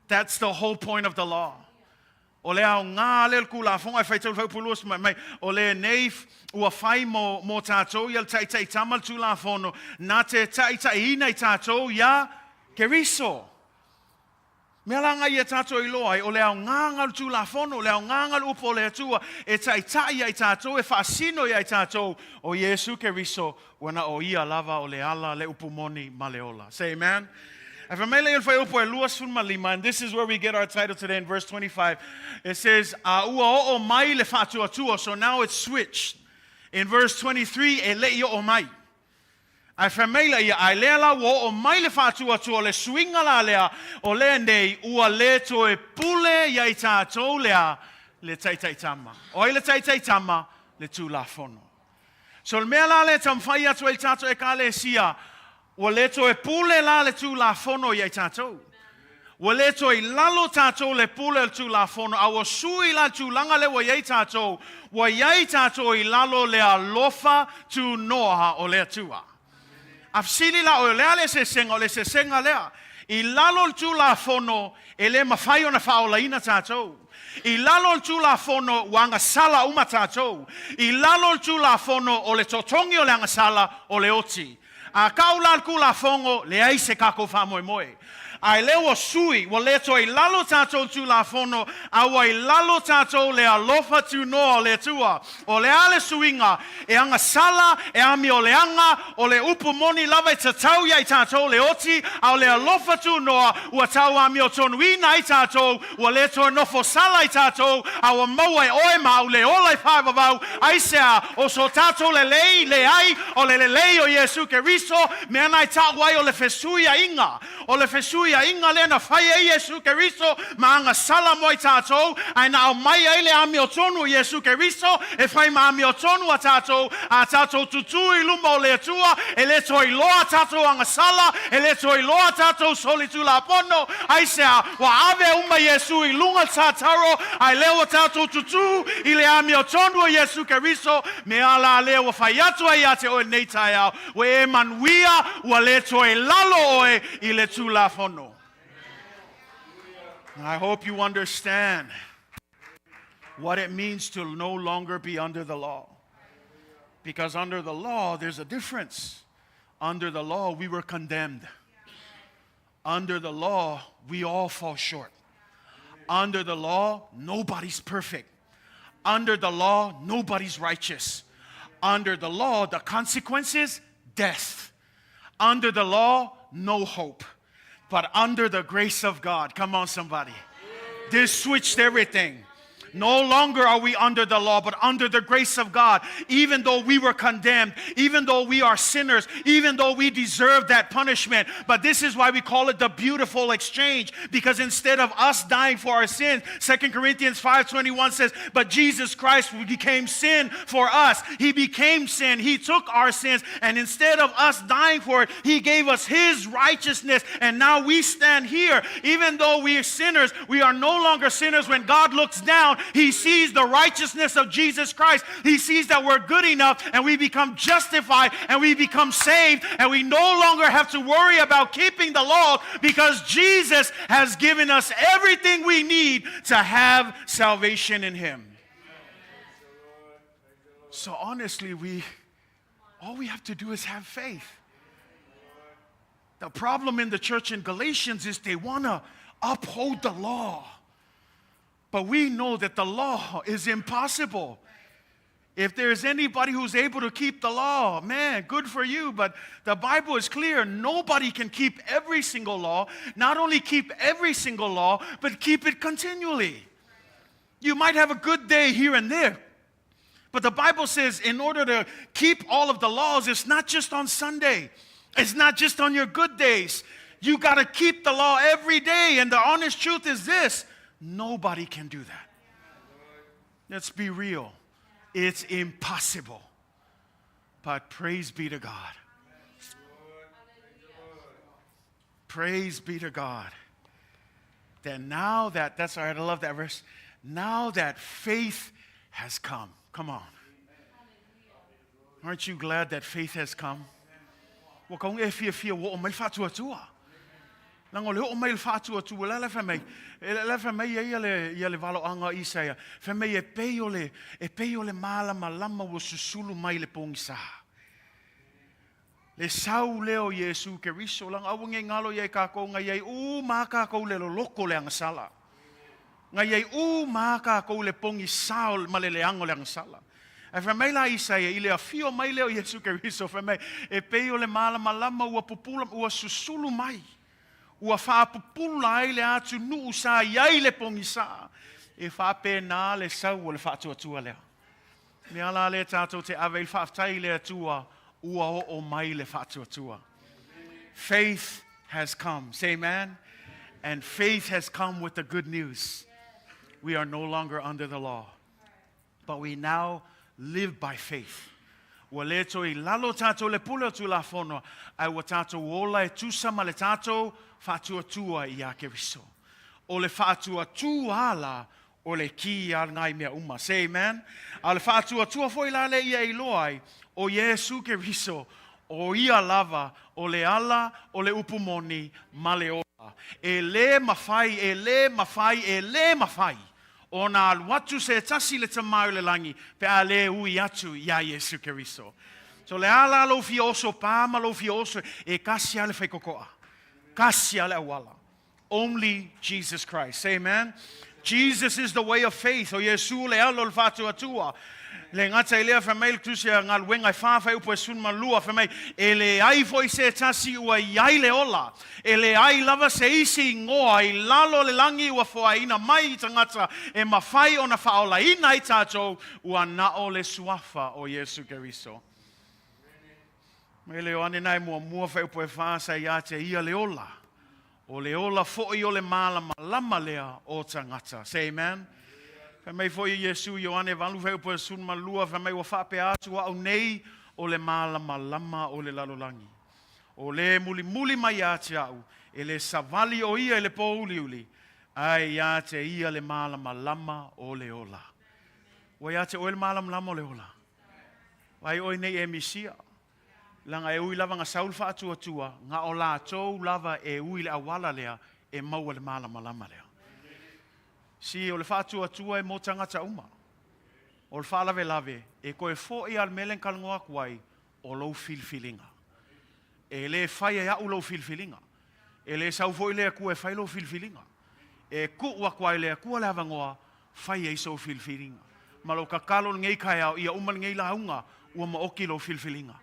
Speaker 2: That's the whole point of the law. Ole au ngā lel kula fonga e whaitau pulus mai ole neif ua whai mo tātou ia tai tai tamal Tulafono nā te tai tai ina I tātou ia keriso. Mea langa ia tātou I loa ole au ngāngal Tulafono ole au ngāngal upo le atua e tai tai ia I tātou e whaasino ia I tātou o Yesu keriso wana o ia lava ole ala le upumoni maleola. Say amen. And this is where we get our title today in verse 25. It says, so now it's switched. In verse 23, Waleto e pule la le Tulafono ia tātou. Waleto e lalo tātou le pule le Tulafono. Awa sui la tūlanga le wa iei tātou. Wa iei tātou I lalo le alofa tu noa o le atua. Afsili la o lea le se senga o le se senga lea. I lalo le Tulafono e le mawhai o na whaolaina tātou. I lalo le Tulafono wanga sala uma tātou. I lalo le Tulafono o le totongi o le anga sala o le oti. A kaula kula fongo le ai se kako fa moe moe. Ai leo sui wa leto I lalo tātou Tulafono awa I lalo tātou le alofa tu noa le tua o le ale suinga e anga sala e ami o le anga o le upumoni lava I tatau ia I tātou le oti au le alofa tu noa ua tau ami o tonuina I tātou ua leto nofo sala I tātou awa maua e oe mau le ola I whaivavau ai sea o so tātou le lei le ai o le lei o Yesu Keriso me ana I tāwai o le fesuia inga o le fesuia inga le na whai e Yesu Keriso ma anga sala moi tātou ai na au mai e le ami o tonu Yesu Keriso e whai ma ami o tonu a tātou tutu I luma o le atua e le toi loa tātou anga sala e le toi loa tātou soli Tulafono ai sea wa ave uma Yesu I lunga tātaro ai leo tātou tutu I le ami o tonu o Yesu Keriso me ala leo whai atu ai ate o nei tai au we e manuia ua le toi lalo oe I le Tulafono. I hope you understand what it means to no longer be under the law. Because under the law, there's a difference. Under the law, we were condemned. Under the law, we all fall short. Under the law, nobody's perfect. Under the law, nobody's righteous. Under the law, the consequences, death. Under the law, no hope. But under the grace of God, come on somebody, this switched everything. No longer are we under the law, but under the grace of God. Even though we were condemned, even though we are sinners, even though we deserve that punishment. But this is why we call it the beautiful exchange. Because instead of us dying for our sins, 2 Corinthians 5:21 says, but Jesus Christ became sin for us. He became sin. He took our sins. And instead of us dying for it, He gave us His righteousness. And now we stand here. Even though we are sinners, we are no longer sinners. When God looks down, He sees the righteousness of Jesus Christ. He sees that we're good enough and we become justified and we become saved and we no longer have to worry about keeping the law because Jesus has given us everything we need to have salvation in Him. So honestly, all we have to do is have faith. The problem in the church in Galatians is they want to uphold the law. But we know that the law is impossible. If there's anybody who's able to keep the law, man, good for you. But the Bible is clear. Nobody can keep every single law. Not only keep every single law, but keep it continually. You might have a good day here and there. But the Bible says in order to keep all of the laws, it's not just on Sunday. It's not just on your good days. You got to keep the law every day. And the honest truth is this. Nobody can do that. Let's be real. It's impossible. But praise be to God. Praise be to God. That's all right, I love that verse. Now that faith has come. Come on. Aren't you glad that faith has come? Wa kong e fia wo mai fatua tua. Lango le o mai fatua tua la fa mai. La fa mai ia le valo anga Isaia. Fa mai e peole mala malama wo susulu mai le pongisa. Le sau leo Yesu ke riso lang awang ngalo ye ka ko ngai u maka ko le loko le ang sala. Ngai maka ko le pongisa malele ang le ang sala. E fa mai la Isaia ile a fio mai leo Yesu ke riso fa mai e peole mala malama wo popula wo susulu mai. Ua wha pupula ai le atu nuu sa iai le pongisa. E wha pēnā le sau o le wha atua lea. Me ala le tātou te awe il whaftai le atua ua o mai le wha atua. Faith has come. Say amen. And faith has come with the good news. We are no longer under the law. But we now live by faith. Ua le toi lalo tātou le pule o Tulafono. Ai ua tātou ola e tūsama le tātou whātua i a keriso. O le whātua ala o le ki al ngai mea uma. Say amen. A le whātua foi la le ia i loai o Yesu keriso. O ia lava o le ala o le upumoni ma le ola. E le mawhai. O nā watu se tasi le tamau le langi pe a le ui atu ia Yesu keriso. So le ala lo fi oso pāma lo fi oso e kasi ale whai kokoa. Kasi ale awala. Only Jesus Christ. Say amen. Jesus is the way of faith. O Yesu le alo le whātua tua. Le ngata ilea whamai tusia ngā luenga i whāwhai upo e sunma lua whamai. E le ai foi se tasi ua iai le ola. E le ai lava se isi ngoa i lalo le langi ua whoa ina mai i tangata. E mawhai o na whaola ina i tātou ua nao le suafa o Yesu Keriso. Me leo ane nai mua whai upo e whāsa i ate ia le ola. O le ola fo'i o le mālama lama lea o tangata. Say amen. Whamai fo'i Yesu Ioane walu whai upo e sunma lua whamai wa whape atu au nei o le mālama lama o le lalolangi. O le muli mai ate au. E le savali o ia e le po uli. Ai ate ia le mālama lama o le ola. Wai ate o le mālama lama o le ola. Wai oi nei e misia. Langa e ui lava nga saul whātua nga o la tau lava e ui le awala lea e maua le mālama lama lea. Si o le whātua e mo tangata uma. O le whālawe lave e koe fōi al melen kalngoa kuai o lau filfilinga. E le whai e au lau filfilinga. E le sau fōi lea kua e whai lau filfilinga. E kuwa kuai lea kua le avangoa whai e iso filfilinga. Ma lo kakalo ngei kai au ia uman ngei launga ua ma oki lau filfilinga.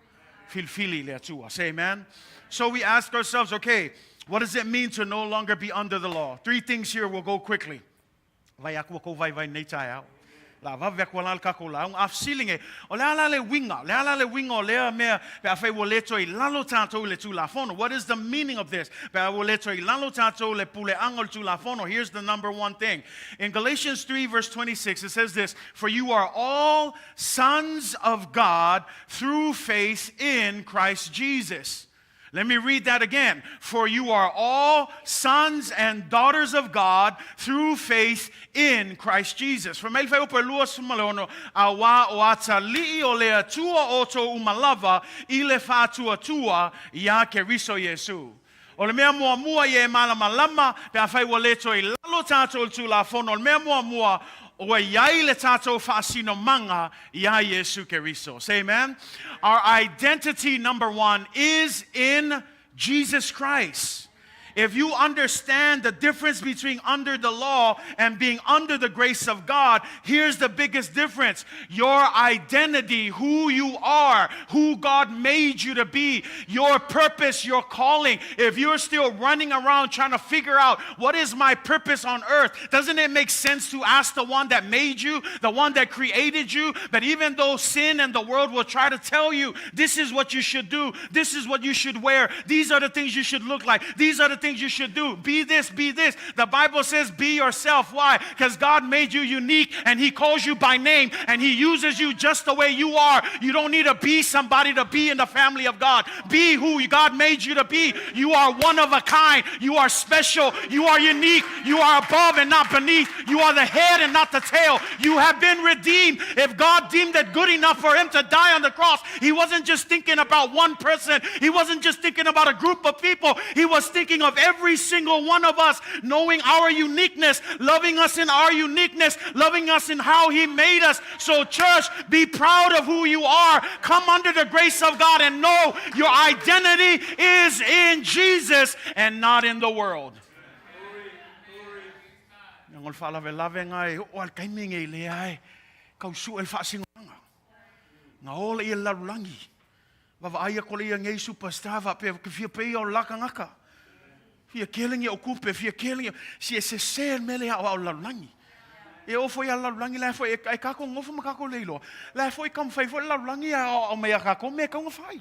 Speaker 2: Filfili le atua. Say amen. So we ask ourselves, okay, what does it mean to no longer be under the law? 3 things here, we'll go quickly. Vai aku ko vai nei tai au. La va ve ko la ka ko la un afsilinge. O le ala le winga o le mea pe a fai wo le toi lalo tatou le Tulafono. What is the meaning of this? Pe a wo le toi lalo tatou le pule angol Tulafono. Here's the number one thing. In Galatians 3 verse 26 it says this, for you are all sons of God through faith in Christ Jesus. Let me read that again. For you are all sons and daughters of God through faith in Christ Jesus. For me fai upo lua sumaleono awa o ata li o lea tua oto umalava I le whātua tua ia ke riso Yesu. O le mea mua ye malama pe a fai wa leto I lalo tātou Tulafono. O le mea mua o iai le tātou whaasino manga ia Yesu Keriso. Say amen. Our identity, number one, is in Jesus Christ. If you understand the difference between under the law and being under the grace of God, here's the biggest difference. Your identity, who you are, who God made you to be, your purpose, your calling. If you're still running around trying to figure out what is my purpose on earth, doesn't it make sense to ask the one that made you, the one that created you? But even though sin and the world will try to tell you, this is what you should do, this is what you should wear, these are the things you should look like, these are the things you should do. Be this, be this. The Bible says be yourself. Why? Because God made you unique and He calls you by name and He uses you just the way you are. You don't need to be somebody to be in the family of God. Be who God made you to be. You are one of a kind. You are special. You are unique. You are above and not beneath. You are the head and not the tail. You have been redeemed. If God deemed it good enough for Him to die on the cross, He wasn't just thinking about one person. He wasn't just thinking about a group of people. He was thinking of every single one of us, knowing our uniqueness, loving us in our uniqueness, loving us in how He made us. So church, be proud of who you are. Come under the grace of God and know your identity is in Jesus and not in the world. Fia kelingi o kupe, fia kelingi, si se ser mele au laulangi. E ofo ia laulangi, la foi e kako ngofo makako leilo. La foi kam fai foi laulangi au mea kako me kaunga fai.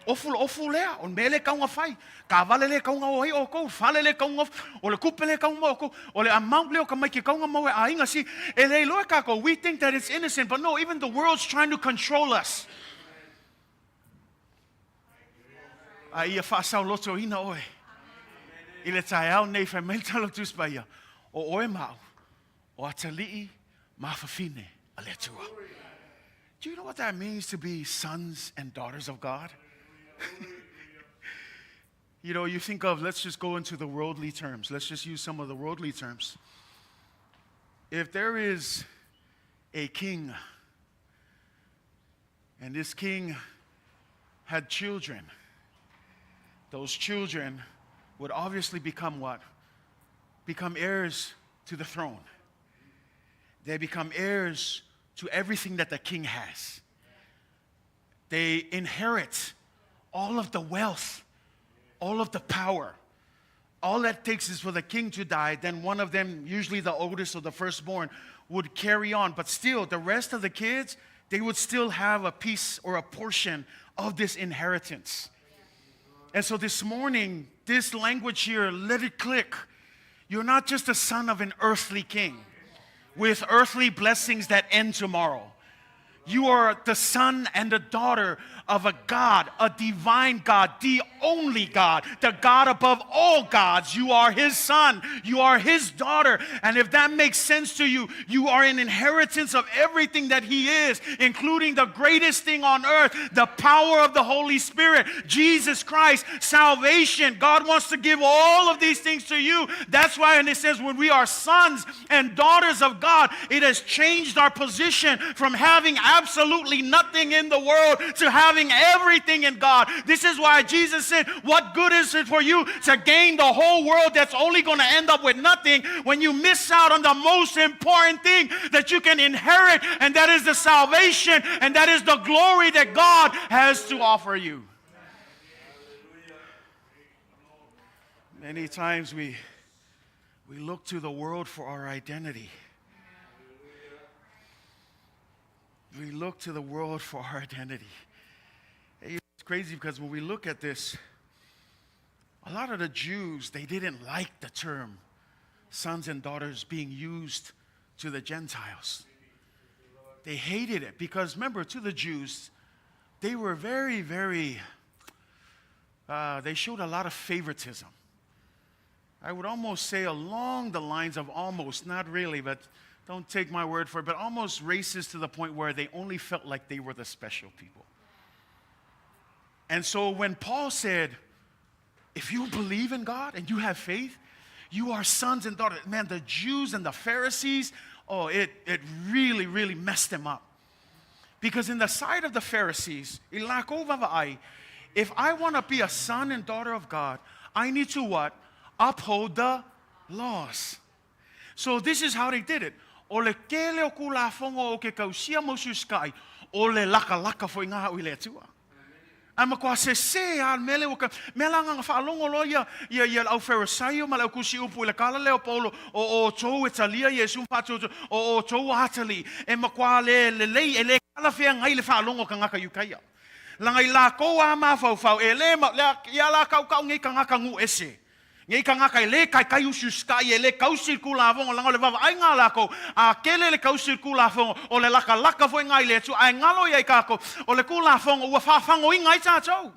Speaker 2: Ofo lea, on mele kaunga fai. Ka vale le kaunga o hei o kou, fale le kaunga, o le kupe le kaunga o kou, o le amount leo kamai ki kaunga mau e ainga si. E leilo e kako, we think that it's innocent, but no, even the world's trying to control us. A ia whaasau loto ina oe. Ile tai au nei whai mei talo tūspaia. O oe mau, o atalii mawhawhine a le tua. Do you know what that means to be sons and daughters of God? You know, you think of, let's just go into the worldly terms. Let's just use some of the worldly terms. If there is a king, and this king had children, those children would obviously become what? Become heirs to the throne. They become heirs to everything that the king has. They inherit all of the wealth, all of the power. All that takes is for the king to die, then one of them, usually the oldest or the firstborn, would carry on. But still, the rest of the kids, they would still have a piece or a portion of this inheritance. And so this morning, this language here, let it click. You're not just a son of an earthly king with earthly blessings that end tomorrow. You are the son and the daughter of a God, a divine God, the only God, the God above all gods. You are His son. You are His daughter. And if that makes sense to you, you are an inheritance of everything that He is, including the greatest thing on earth, the power of the Holy Spirit, Jesus Christ, salvation. God wants to give all of these things to you. That's why, and it says, when we are sons and daughters of God, it has changed our position from having absolutely nothing in the world to having everything in God. This is why Jesus said, what good is it for you to gain the whole world that's only going to end up with nothing when you miss out on the most important thing that you can inherit, and that is the salvation, and that is the glory that God has to offer you. Many times we look to the world for our identity. We look to the world for our identity. It's crazy because when we look at this, a lot of the Jews, they didn't like the term sons and daughters being used to the Gentiles. They hated it because, remember, to the Jews, they were very, very, they showed a lot of favoritism. I would almost say along the lines of almost, not really, but don't take my word for it, but almost racist to the point where they only felt like they were the special people. And so when Paul said, if you believe in God and you have faith, you are sons and daughters. Man, the Jews and the Pharisees, it really, really messed them up. Because in the sight of the Pharisees, if I want to be a son and daughter of God, I need to what? Uphold the laws. So this is how they did it. O le kele o kulafongo o ke kausia mo suskai, o le laka foi ngā ui le tua. Ama kwa se al mele o ka melanga nga whaalongo lo ia au Pharisee ma lau kusi upu le kala leo Paulo o tou etalia Yesu mpatu o tou atali e ma kwa le kala fea ngai le whaalongo ka ngaka yukaia. Langai la koa ma fau e le ma ia la kau ngai ka ngaka ngu ese. Ngai ka ngaka le kai ususkai e le kausi kulavongo langa le vava ai ngā lako a kele le kausi kulavongo o le laka foi ngai le tu ai ngalo ia kako o le kulavongo ua whafango i ngai tātou.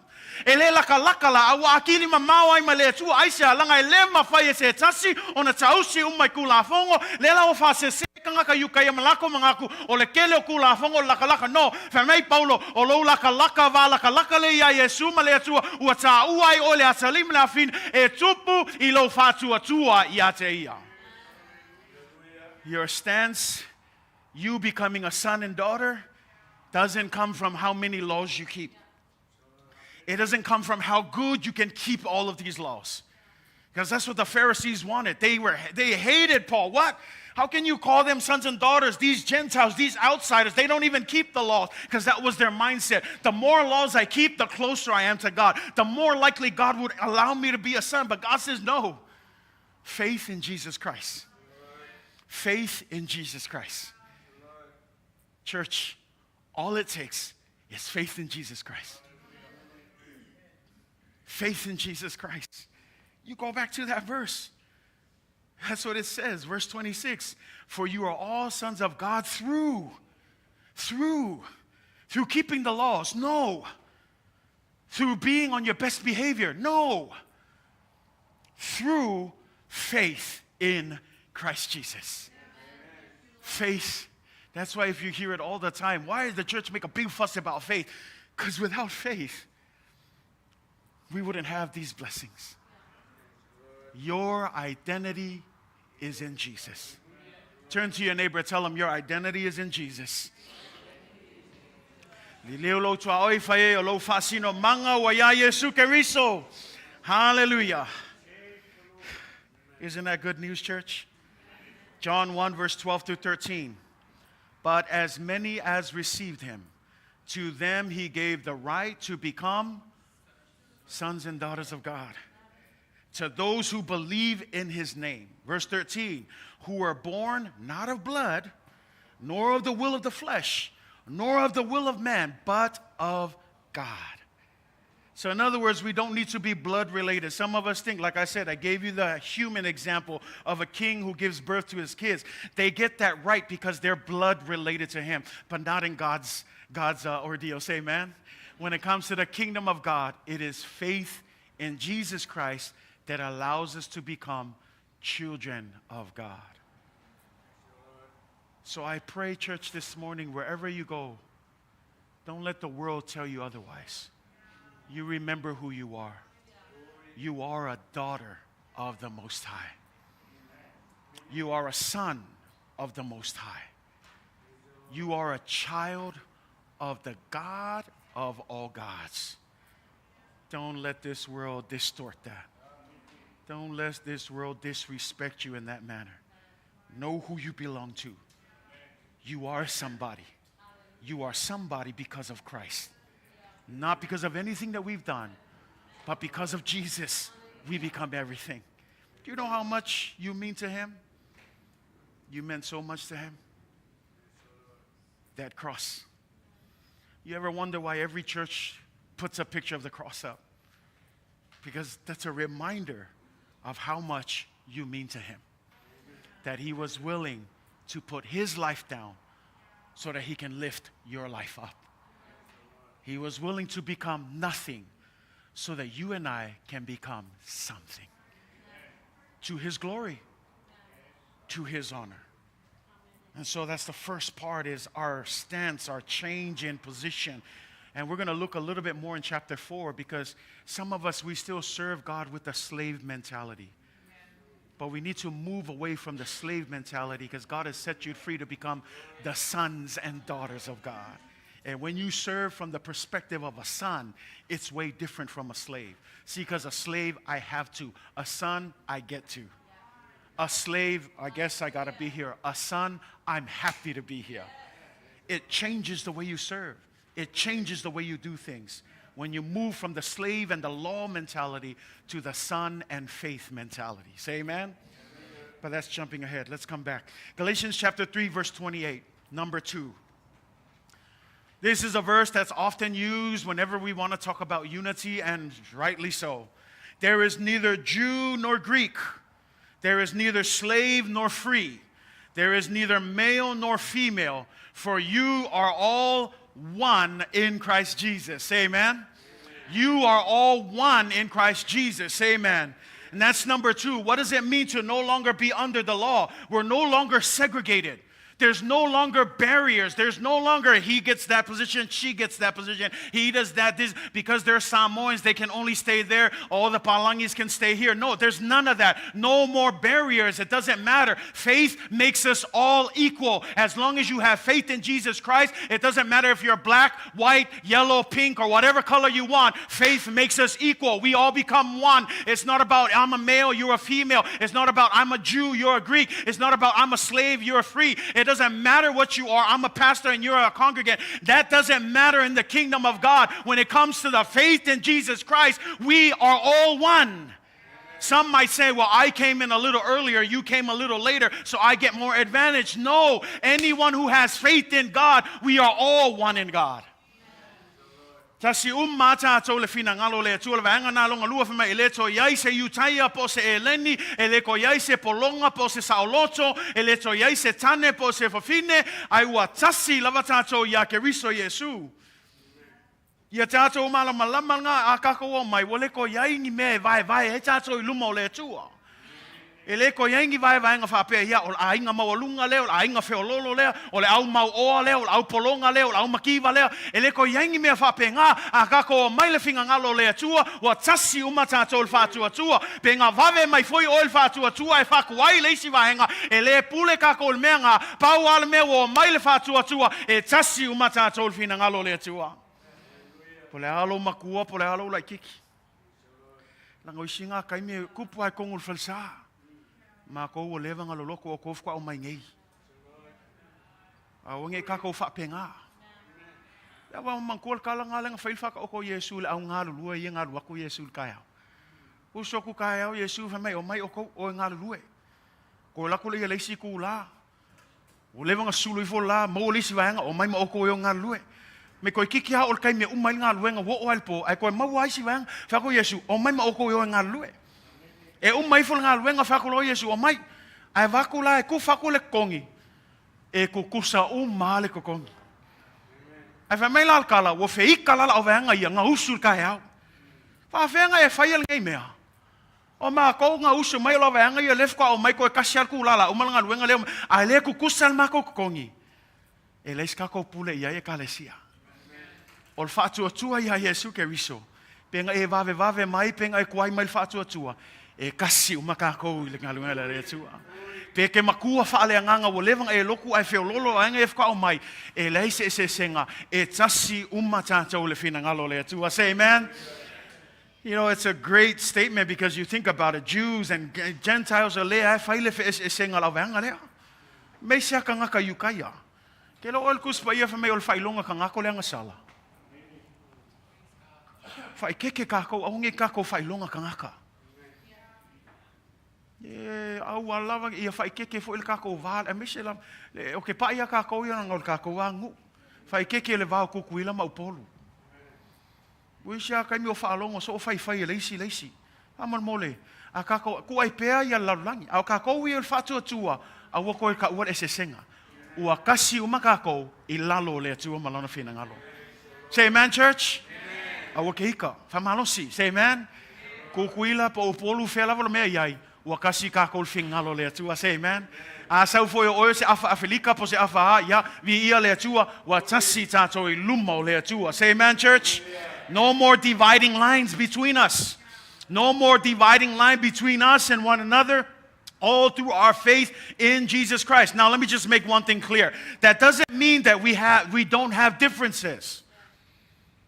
Speaker 2: E le laka la awa akili ma mau ai ma le tu ai se langa e le ma fai e se tasi o na tausi umai kulavongo le la o fa se kanga ka yukai malako mangaku o le kele o kulavongo laka no fa mai Paulo o lo laka va laka le ia Yesu ma le tu ua ta uai o le asalim la fin e tupu I lo fatu atua ia te ia. Your stance, you becoming a son and daughter, doesn't come from how many laws you keep. It doesn't come from how good you can keep all of these laws. Because that's what the Pharisees wanted. They hated Paul. What? How can you call them sons and daughters? These Gentiles, these outsiders, they don't even keep the laws. Because that was their mindset. The more laws I keep, the closer I am to God. The more likely God would allow me to be a son. But God says no. Faith in Jesus Christ. Faith in Jesus Christ. Church, all it takes is faith in Jesus Christ. Faith in Jesus Christ. You go back to that verse. That's what it says, verse 26. For you are all sons of God through keeping the laws. No. Through being on your best behavior. No. Through faith in Christ Jesus. Faith. That's why if you hear it all the time, why does the church make a big fuss about faith? Because without faith, we wouldn't have these blessings. Your identity is in Jesus. Turn to your neighbor, tell him your identity is in Jesus. Hallelujah. Isn't that good news, church? John 1, verse 12 through 13. But as many as received him, to them he gave the right to become sons and daughters of God. To those who believe in his name. Verse 13. Who were born not of blood, nor of the will of the flesh, nor of the will of man, but of God. So in other words, we don't need to be blood related. Some of us think, like I said, I gave you the human example of a king who gives birth to his kids. They get that right because they're blood related to him, but not in God's ordeal. Say amen. When it comes to the kingdom of God, it is faith in Jesus Christ that allows us to become children of God. So I pray, church, this morning, wherever you go, don't let the world tell you otherwise. You remember who you are. You are a daughter of the Most High. You are a son of the Most High. You are a child of the God of all gods. Don't let this world distort that. Don't let this world disrespect you in that manner. Know who you belong to. You are somebody. You are somebody because of Christ. Not because of anything that we've done, but because of Jesus, we become everything. Do you know how much you mean to him? You meant so much to him. That cross. You ever wonder why every church puts a picture of the cross up? Because that's a reminder of how much you mean to him. That he was willing to put his life down so that he can lift your life up. He was willing to become nothing so that you and I can become something. To his glory, to his honor. And so that's the first part, is our stance, our change in position. And we're going to look a little bit more in chapter 4, because some of us, we still serve God with a slave mentality. But we need to move away from the slave mentality, because God has set you free to become the sons and daughters of God. And when you serve from the perspective of a son, it's way different from a slave. See, because a slave, I have to. A son, I get to. A slave, I guess I got to be here. A son, I'm happy to be here. It changes the way you serve. It changes the way you do things. When you move from the slave and the law mentality to the son and faith mentality. Say amen? But that's jumping ahead. Let's come back. Galatians chapter 3, verse 28, number 2. This is a verse that's often used whenever we want to talk about unity, and rightly so. There is neither Jew nor Greek. There is neither slave nor free. There is neither male nor female, for you are all one in Christ Jesus. Say amen. You are all one in Christ Jesus. Say amen. And that's number 2. What does it mean to no longer be under the law? We're no longer segregated. There's no longer barriers. There's no longer he gets that position, she gets that position, he does that. This, because they're Samoans, they can only stay there. All the Palangis can stay here. No, there's none of that. No more barriers. It doesn't matter. Faith makes us all equal. As long as you have faith in Jesus Christ, it doesn't matter if you're black, white, yellow, pink, or whatever color you want. Faith makes us equal. We all become one. It's not about I'm a male, you're a female. It's not about I'm a Jew, you're a Greek. It's not about I'm a slave, you're free. It doesn't matter what you are. I'm a pastor and you're a congregant. That doesn't matter in the kingdom of God. When it comes to the faith in Jesus Christ, we are all one. Some might say, well, I came in a little earlier, you came a little later, so I get more advantage. No, anyone who has faith in God, we are all one in God. Tasi mata to le fina ngalo le tu le vanga na longa lua fema ele to yai se yutaia po se eleni ele ko yai se polonga po se saoloto ele to yai se tane po se fafine ai wa tasi lavata to ya keriso Yesu. Ia tato mala malama nga akako mai wole ko yai ni me vai e tato lumo le tua. Ele ko yangi vai nga fape ia ol ainga mawalunga le ol ainga feololo le ol au mau o le ol au polonga le ol au makiva le ele ko yangi me fape nga akako mai le finga ngalo le tua wa tasi umata tol fatua tua pe nga vave mai foi ol fatua tua e faku ai le si vaenga ele pule kako me nga pau al me wo mai le fatua tua e tasi umata tol fina ngalo le tua pole alo makua pole alo la kiki lango singa kai me kupu ai kongul falsa ma ko o leva nga loloko o ko fwa o mai ngei a o nge ka ko fa penga ya wa man ko kala nga lang fail fa ko Yesu la nga lu ye nga lu ko Yesu ka ya u so ku ka ya Yesu fa mai o ko o nga lu ko la ko le le si ku la o leva nga sulu fo la mo le si va nga o mai ma o ko yo nga lu me ko kiki ha o kai me mai nga lu nga wo o alpo ai ko ma wa si va fa ko Yesu o mai ma o ko yo nga lu e mai fo nga luenga fakulo Yesu o mai ai vakula e ku fakule kongi e ku kusa male ko kongi ai fa mai la kala wo fe ikala la ovanga ia nga usul ka ya fa fenga e fail ngai mea o ma ko nga usul mai lo vanga ia lef ko o mai ko kasial ku la o malanga luenga le ai le ku kusal ma ko kongi e le ska ko pule ia e Kalatia ol fatu tua ia Yesu ke riso penga e vave mai penga e kuai mai fatu tua e kasi umakako ile ngalunga le tua pe ke makua fa ale nganga wo levang e loku ai feololo anga e fa o mai e leise se senga e tasi umata to le fina ngalo le tua. Say amen. You know, it's a great statement because you think about it. Jews and Gentiles are le ai fa ile fe senga la vanga le me sia kanga ka yukaya ke lo ol kus pa ia fa me ol fa ilonga kanga ko le ngasala fa keke ka ko onge ka ko fa ilonga kanga ka au alava ia fai keke fo il kako val e misela o ke pa ia kako ia ngol kako wangu fai keke le va ku kuila ma upolu wisha kai mi o fa longo so fai leisi amal mole a kako ku ai pea ia lalangi au kako ia fa tua a wo ko ka ua ese senga ua kasi uma kako I Lalo le tua malana fina ngalo. Say amen, church. Au ke ika fa malosi. Say amen. Ku kuila po upolu fela vo me ai wakasi ka ko fingalo le tua. Say amen. A sau foi o se afa afilika po se afa ya vi ia le tua wa tasi tato I lumo le tua. Say amen, church. No more dividing lines between us. No more dividing line between us and one another. All through our faith in Jesus Christ. Now let me just make one thing clear. That doesn't mean that we don't have differences.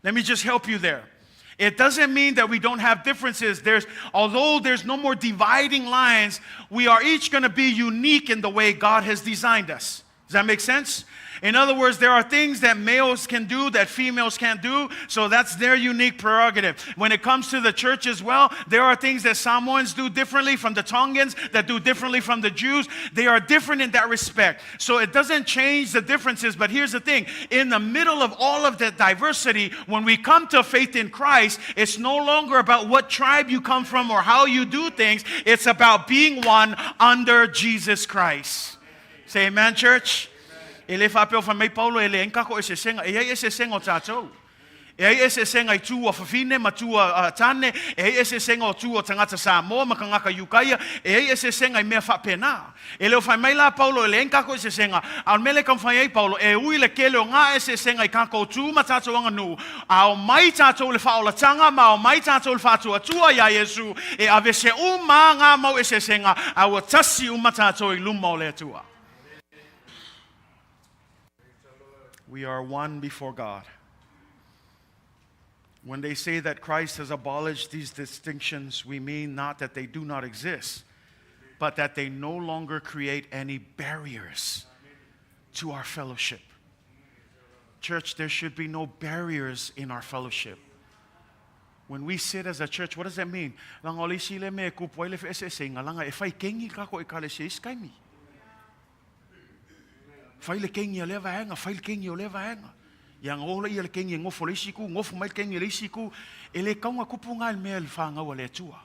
Speaker 2: Let me just help you there. It doesn't mean that we don't have differences. Although there's no more dividing lines, we are each going to be unique in the way God has designed us. Does that make sense? In other words, there are things that males can do that females can't do, so that's their unique prerogative. When it comes to the church as well, there are things that Samoans do differently from the Tongans, that do differently from the Jews. They are different in that respect. So it doesn't change the differences, but here's the thing. In the middle of all of that diversity, when we come to faith in Christ, it's no longer about what tribe you come from or how you do things. It's about being one under Jesus Christ. Say amen, church. Ele whapeo whamei Paulo ele enkako ese senga. E ese senga o tātou. E ese senga I tū o whawhine, ma tū o tāne. E ese senga o tū o tangata Samoa, ma kangaka Yukaia. E ese senga I mea whapena. Ele o whamei la Paulo ele enkako ese senga. Al mele kam whai Paulo. E ui le kele o ngā ese senga I kako tū ma tātou anga nu. Ao mai tātou le whaolatanga, ma o mai tātou le whātua tua ia Yesu. E ave se uma ngā mau ese senga. Awa tasi uma tātou I luma o le atua. We are one before God. When they say that Christ has abolished these distinctions, we mean not that they do not exist, but that they no longer create any barriers to our fellowship. Church, there should be no barriers in our fellowship. When we sit as a church, what does that mean? Faile kengi o leva hanga, faile kengi o leva hanga. Yang ola ia le kengi ngofo le isiku, ngofo mai kengi le isiku, ele kaunga kupunga il mea le whanga o le atua.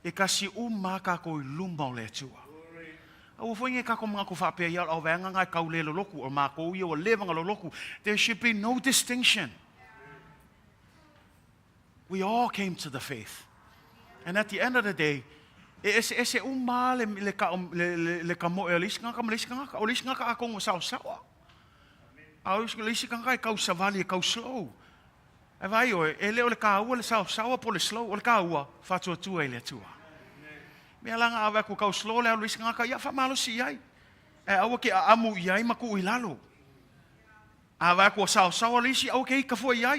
Speaker 2: E kasi umaka ko I lumba o le atua. Au fwinge kako mga ko whapea ia au vanga ngai kau le loloku, o mako ia o levanga loloku. There should be no distinction. We all came to the faith. And at the end of the day, ese uma le ka mo elis nga ka olis nga ka akong sawa. Aus lisi kan kai kau savali kau slow. E vai o ele o le ka ua le sawa po le slow o le ka ua fatu tu ele tua. Me langa ava ku kau slow le lisi nga ka ia fa malo si ai. E au ke amu ia ma ku Lalo. Ava ku sawa lisi au ke ka fo ia.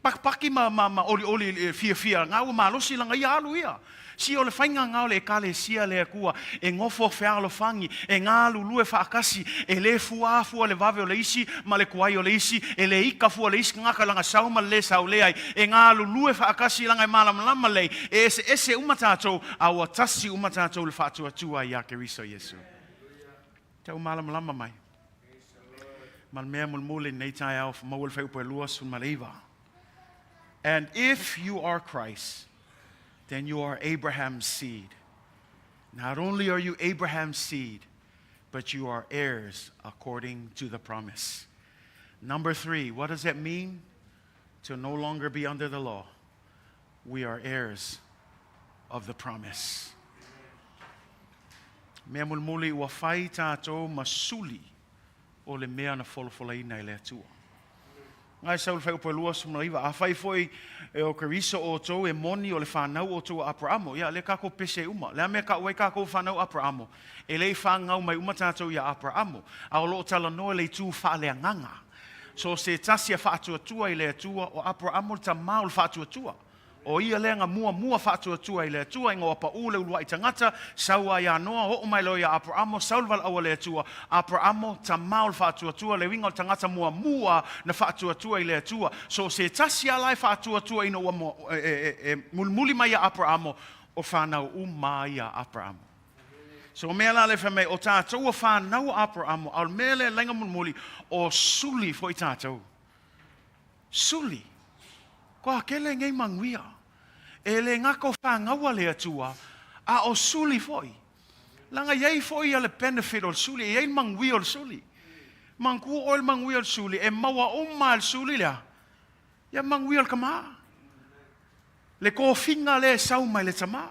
Speaker 2: Paki ma oli fia nga u malo si langa ia alu ia. Si o le whainga ngau le Kalatia le akua, e ngofo whialo whangi, e ngā lulue whaakasi, e le fuafua le vave o le isi, ma le kuai o le isi, e le ika fua le isi ngaka langa sauma le sau leai, e ngā lulue whaakasi langa malam lei, e ese umatatou, a ua tasi umatatou le whaatua tua I a Keriso Yesu. Tau malam mai. Mal mea mulmule nei tai au mawul whai upo e lua sun maleiva. And if you are Christ, then you are Abraham's seed. Not only are you Abraham's seed, but you are heirs according to the promise. Number 3, what does that mean? To no longer be under the law. We are heirs of the promise. Mea mulmuli ua whai tātou masuli o le mea na folofolaina I le atua. Ngai saul whai upo lua sumaiva. A whai foi e o Keriso o tō e moni o le whanau o tō Abrahamo. Ia le kako pese uma. Le ame ka ue kako whanau Abrahamo. E le whangau mai uma tātou ia Abrahamo. A o loo tala noa le tū whaale nganga. So se tasia whaatua tua I le atua o Abrahamo ta mau le whaatua tua. O ia lenga mua whaatua tua I le atua ingo apa ule ulua I tangata saua ia noa ho mai lo ia Abrahamo saulwal awa le atua Abrahamo ta maul whaatua tua le winga o tangata mua na whaatua tua I le atua so se tasi alai whaatua tua ino wa mulmuli mai ia Abrahamo o whanau mai ia Abrahamo. So mea la le whamei o tātou o whanau Abrahamo al mele lenga mulmuli o suli fo I tātou. Suli. Ko akele ngai manguia. E le ngako whangaua le atua, a o suli foi. Langa iei foi a le benefit o suli, iei manguia o suli. Mangu o le manguia o suli, e maua uma o suli lea. Ia manguia o kama. Le ko finga le sauma le tama.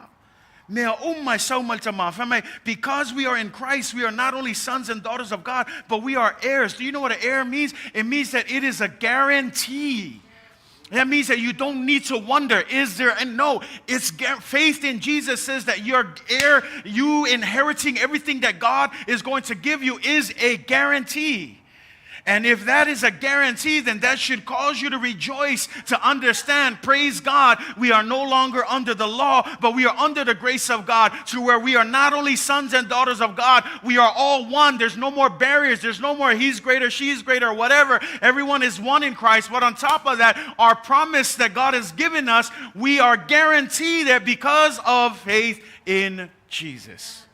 Speaker 2: Mea umma sauma le tama. Because we are in Christ, we are not only sons and daughters of God, but we are heirs. Do you know what an heir means? It means that it is a guarantee That means that you don't need to wonder, is there? And no, it's faith in Jesus says that your heir, you inheriting everything that God is going to give you is a guarantee. And if that is a guarantee, then that should cause you to rejoice, to understand, praise God, we are no longer under the law, but we are under the grace of God, to where we are not only sons and daughters of God, we are all one. There's no more barriers. There's no more he's greater, she's greater, whatever. Everyone is one in Christ. But on top of that, our promise that God has given us, we are guaranteed that because of faith in Jesus.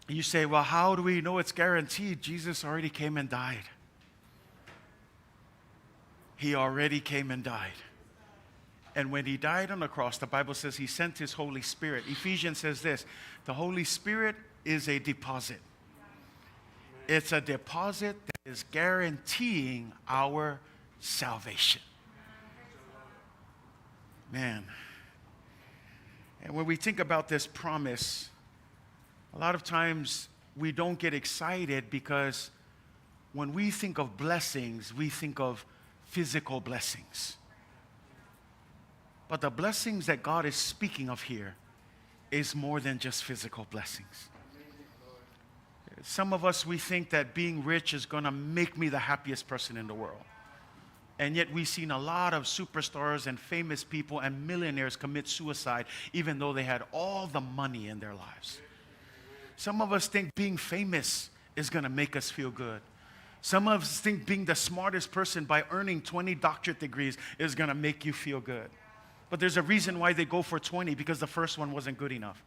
Speaker 2: You say, well, how do we know it's guaranteed? Jesus already came and died. He already came and died. And when he died on the cross, the Bible says he sent his Holy Spirit. Ephesians says this, the Holy Spirit is a deposit. It's a deposit that is guaranteeing our salvation. Man. And when we think about this promise, a lot of times we don't get excited because when we think of blessings, we think of physical blessings. But the blessings that God is speaking of here is more than just physical blessings. Some of us, we think that being rich is going to make me the happiest person in the world. And yet we've seen a lot of superstars and famous people and millionaires commit suicide even though they had all the money in their lives. Some of us think being famous is going to make us feel good. Some of us think being the smartest person by earning 20 doctorate degrees is going to make you feel good. But there's a reason why they go for 20, because the first one wasn't good enough.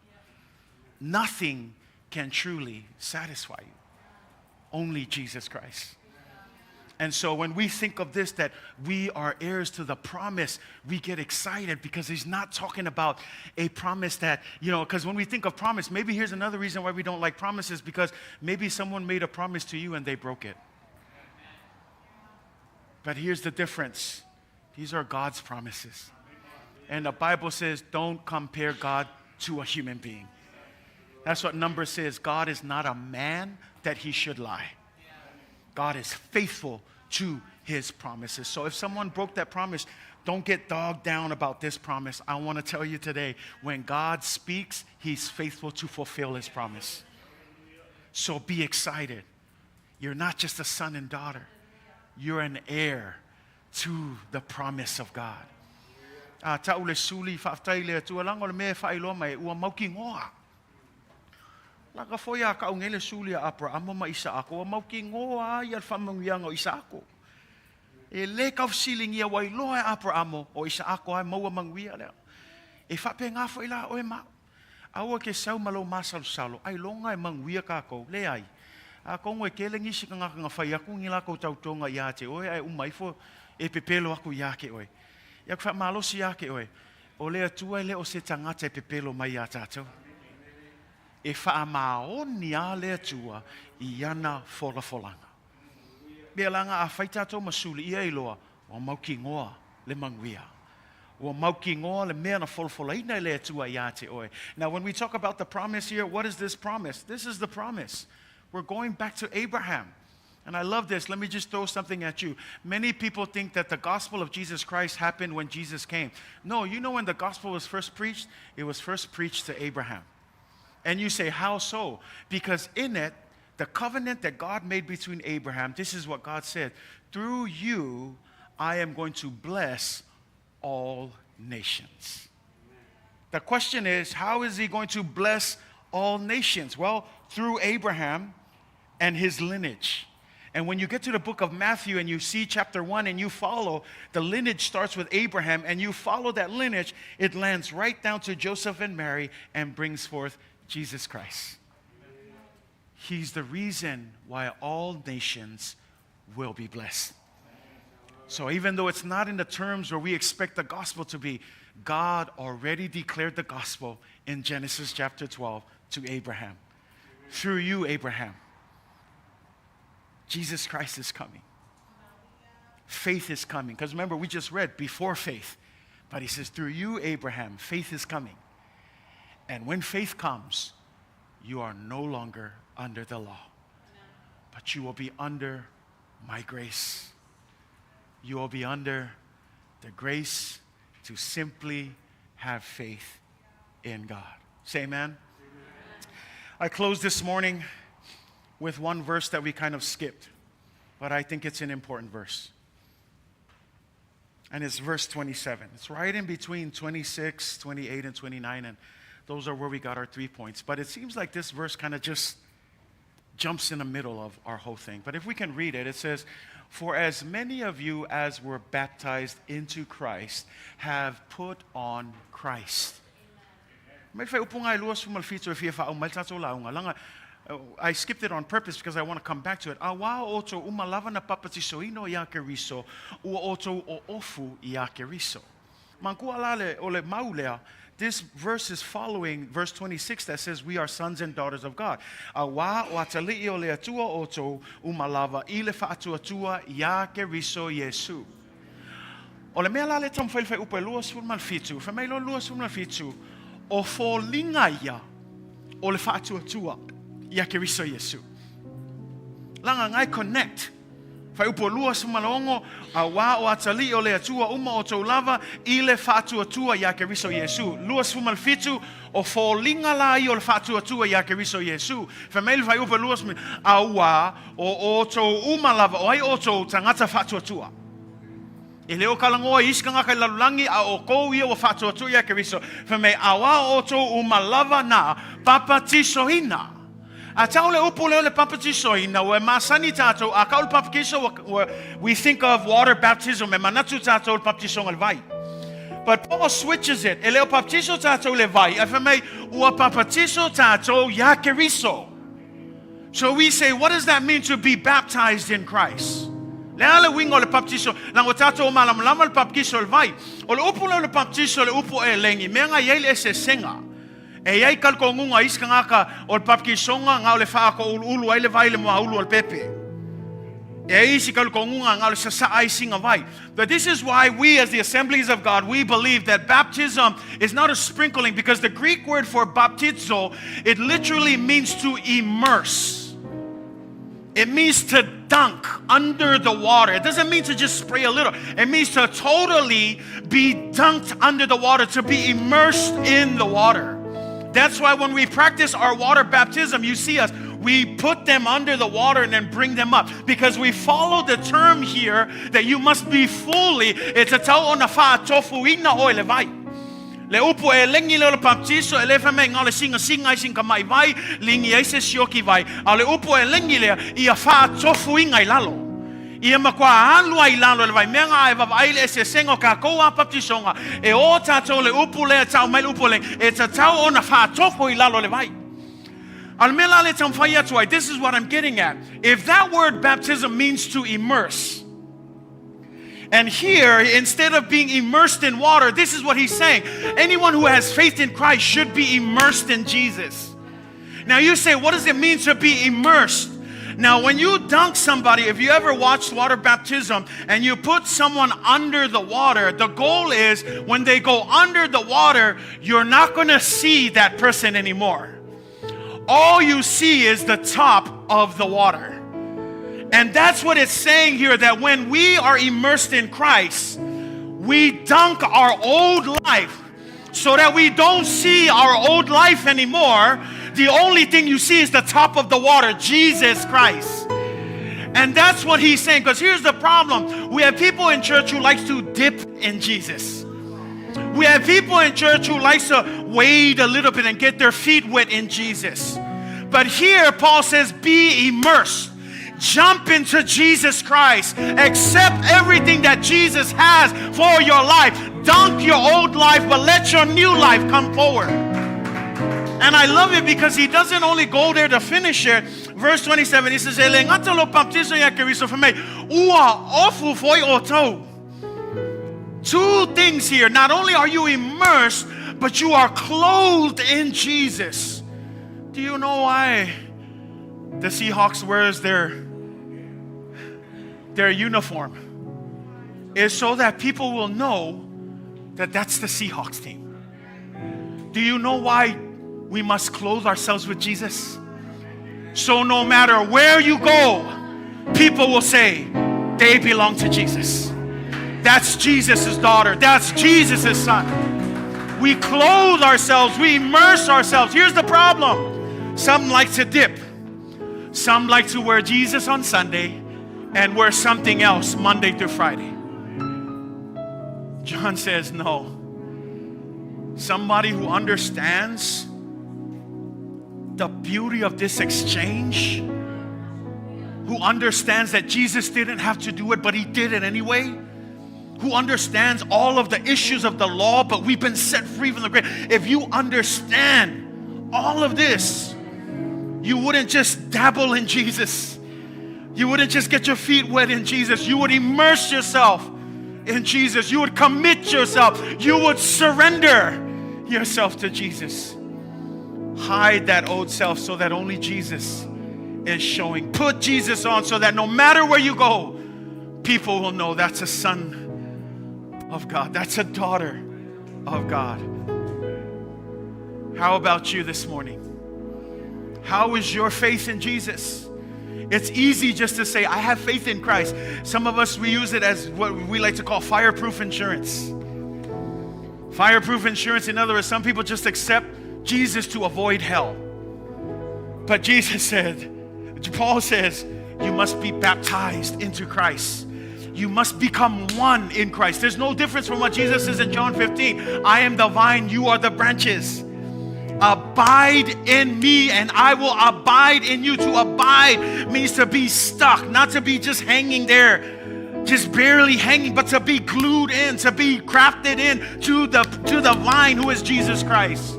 Speaker 2: Nothing can truly satisfy you. Only Jesus Christ. And so when we think of this, that we are heirs to the promise, we get excited because he's not talking about a promise that, because when we think of promise, maybe here's another reason why we don't like promises, because maybe someone made a promise to you and they broke it. But here's the difference. These are God's promises. And the Bible says, don't compare God to a human being. That's what Numbers says. God is not a man that he should lie. God is faithful to his promises. So if someone broke that promise, don't get dogged down about this promise. I want to tell you today, when God speaks, he's faithful to fulfill his promise. So be excited. You're not just a son and daughter. You're an heir to the promise of God.
Speaker 3: Laka foia ka ungele sulia apra amo ma isa ako mau ki ngoa ia famangianga o isa ako. E le ka siling ia wai loa apra amo o isa ako ai mau mangwia le. E fa pe nga fo ila o ma. Awa ke sau malo masal salo ai longa mangwia ka ko le ai. A ko ngwe ke lengi sika nga fai aku ngila ko tautonga ia te oi ai umai fo e pepelo aku ia ke oi. Ia fa malo si ia ke oi. O le atua le o se tangata e pepelo mai ia tatou. E whaamaoni a lea tua I ana wholafolanga. Mea langa a whaitato masuli I eiloa, wa mau ki ngoa le manguia. Wa mau ki ngoa le mea na wholafolaina lea tua I te oe. Now when we talk about the promise here, what is this promise? This is the promise. We're going back to Abraham. And I love this. Let me just throw something at you. Many people think that the gospel of Jesus Christ happened when Jesus came. No, when the gospel was first preached? It was first preached to Abraham. And you say, how so? Because in it, the covenant that God made between Abraham, this is what God said. Through you, I am going to bless all nations. The question is, how is he going to bless all nations? Well, through Abraham and his lineage. And when you get to the book of Matthew and you see chapter 1 and you follow, the lineage starts with Abraham and you follow that lineage, it lands right down to Joseph and Mary and brings forth Jesus Christ. He's the reason why all nations will be blessed. So even though it's not in the terms where we expect the gospel to be, God already declared the gospel in Genesis chapter 12 to Abraham. Through you, Abraham, Jesus Christ is coming. Faith is coming. Because remember, we just read before faith. But he says, through you, Abraham, faith is coming. And when faith comes, you are no longer under the law, but you will be under my grace. you will be under the grace to simply have faith in God. Say amen. I close this morning with one verse that we kind of skipped, but I think it's an important verse. And it's verse 27. It's right in between 26, 28, and 29, and those are where we got our 3 points. But it seems like this verse kind of just jumps in the middle of our whole thing. But if we can read it, it says, "For as many of you as were baptized into Christ have put on Christ." I skipped it on purpose because I want to come back to it. Awa oto umalava na papatisoino yake riso, u oto o ofu yake riso. Mankualale ole maulea. This verse is following verse 26 that says we are sons and daughters of God. Awa watali ole atua oto umalava ile fa atua yake riso Yesu. Ole mealale tom felfe upelua sulmal fitu. Famelo lua sulmal fitu. O folingaya ole fa atua yake riso Yesu. Langa ngai connect. Fai upolua sumalongo awa o atali o le atua uma o taulava ile fatu atua yake riso Yesu. Lua sumal fitu o folinga la i o le fatu atua yake riso Yesu. Famele fai upolua sum awa o to uma lava o ai o to tangata fatu atua. Ele o kalangoa iskanga kai lalulangi a o kou ia o fatu atua yake riso. Famele awa o to uma lava na papatiso hina. Ataule upule le papatisoina we masani tato akaul papatiso we think of water baptism and manatu tato papatiso vai. But Paul switches it. Eleo papatiso tato le vai. Afame ua papatiso tato yakeriso. So we say, what does that mean to be baptized in Christ? Leale wingo le papatiso lango tato malam lama le papatiso vai. O le upule le papatiso le upu e lengi menga yele ese senga. E ai kalkongunga iskangaka ol papkisonga nga ole fa ko ulu ai le vai le mo ulu ol pepe. E isi kalkongunga nga ole sa ai singa vai. But this is why we as the Assemblies of God, we believe that baptism is not a sprinkling, because the Greek word for baptizo, it literally means to immerse. It means to dunk under the water. It doesn't mean to just spray a little. It means to totally be dunked under the water, to be immersed in the water. That's why when we practice our water baptism, you see us, we put them under the water and then bring them up. Because we follow the term here that you must be fully, it's a tau ona fa tofu ina oile vai. Le upu e lengi le baptiso e le fame ngale singa singa mai vai, lingi ese sioki vai. Ale upu e lengi le ia fa tofu inga lalo. Ia makwa anlua I lalo le vai menga e vavai le se sengo ka koa paptisonga e o tato le upu le tau mai upu le e tau ona fa tofu I lalo le vai. Almela le tamfaya tuai. This is what I'm getting at. If that word baptism means to immerse, and here instead of being immersed in water, this is what he's saying. Anyone who has faith in Christ should be immersed in Jesus. Now you say, what does it mean to be immersed? Now, when you dunk somebody, if you ever watched water baptism and you put someone under the water, the goal is when they go under the water, you're not going to see that person anymore. All you see is the top of the water. And that's what it's saying here, that when we are immersed in Christ, we dunk our old life so that we don't see our old life anymore. The only thing you see is the top of the water, Jesus Christ. And that's what he's saying, because here's the problem. We have people in church who like to dip in Jesus. We have people in church who like to wade a little bit and get their feet wet in Jesus. But here Paul says, be immersed. Jump into Jesus Christ. Accept everything that Jesus has for your life. Dunk your old life, but let your new life come forward. And I love it because he doesn't only go there to finish it. Verse 27, he says, two things here. Not only are you immersed, but you are clothed in Jesus. Do you know why the Seahawks wears their uniform? It's so that people will know that that's the Seahawks team. Do you know why we must clothe ourselves with Jesus? So no matter where you go, people will say they belong to Jesus.
Speaker 2: That's Jesus' daughter. That's Jesus' son. We clothe ourselves. We immerse ourselves. Here's the problem. Some like to dip. Some like to wear Jesus on Sunday and wear something else Monday through Friday. John says no. Somebody who understands the beauty of this exchange, who understands that Jesus didn't have to do it, but he did it anyway, who understands all of the issues of the law, but we've been set free from the grave. If you understand all of this, you wouldn't just dabble in Jesus. You wouldn't just get your feet wet in Jesus. You would immerse yourself in Jesus. You would commit yourself. You would surrender yourself to Jesus. Hide that old self so that only Jesus is showing. Put Jesus on so that no matter where you go, people will know that's a son of God. That's a daughter of God. How about you this morning? How is your faith in Jesus? It's easy just to say, I have faith in Christ. Some of us, we use it as what we like to call fireproof insurance. Fireproof insurance, in other words, some people just accept Jesus to avoid hell. But Jesus said, Paul says, you must be baptized into Christ. You must become one in Christ. There's no difference from what Jesus says in John 15. I am the vine, you are the branches. Abide in me and I will abide in you. To abide means to be stuck, not to be just hanging there, just barely hanging, but to be glued in, to be crafted in to the vine who is Jesus Christ.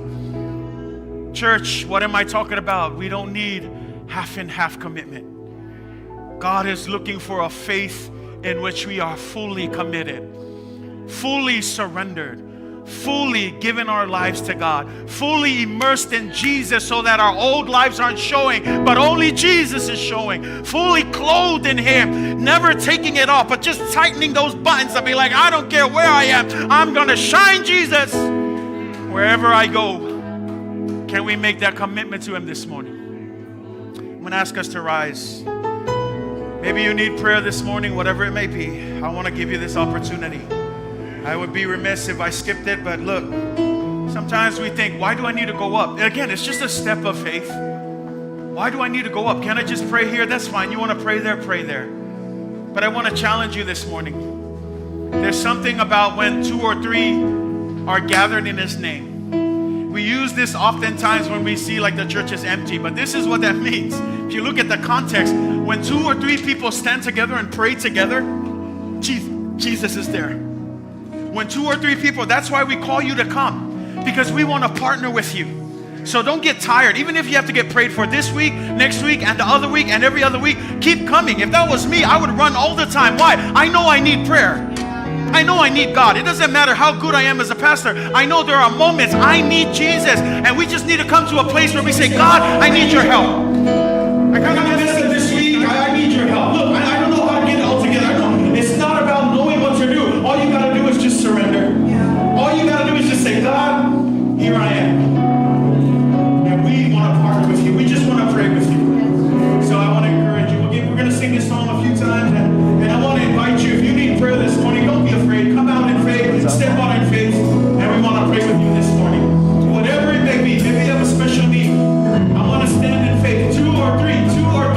Speaker 2: Church, what am I talking about? We don't need half and half commitment. God is looking for a faith in which we are fully committed, fully surrendered, fully given our lives to God, fully immersed in Jesus so that our old lives aren't showing, but only Jesus is showing, fully clothed in Him, never taking it off, but just tightening those buttons and be like, I don't care where I am, I'm going to shine Jesus wherever I go. Can we make that commitment to Him this morning? I'm going to ask us to rise. Maybe you need prayer this morning, whatever it may be. I want to give you this opportunity. I would be remiss if I skipped it, but look, sometimes we think, why do I need to go up? And again, it's just a step of faith. Why do I need to go up? Can I just pray here? That's fine. You want to pray there? Pray there. But I want to challenge you this morning. There's something about when 2 or 3 are gathered in His name. We use this oftentimes when we see like the church is empty, but this is what that means. If you look at the context, when 2 or 3 people stand together and pray together, Jesus is there. When 2 or 3 people, that's why we call you to come, because we want to partner with you. So don't get tired. Even if you have to get prayed for this week, next week, and the other week, and every other week, keep coming. If that was me, I would run all the time. Why? I know I need prayer. I know I need God. It doesn't matter how good I am as a pastor. I know there are moments I need Jesus, and we just need to come to a place where we say, God, I need your help. I got to mess up this week. I need your help. Look, I don't know how to get it all together. I know it's not about knowing what to do. All you got to do is just surrender. All you got to do is just say, God, here I am. And we want to partner with you. We just want to pray with you. So I want to encourage you. We're going to sing this song a few times, and I want to invite you. If you need prayer this morning, don't be afraid. Come out in faith, step out in faith, and we want to pray with you this morning. Whatever it may be, maybe you have a special need. I want to stand in faith. 2 or 3, 2 or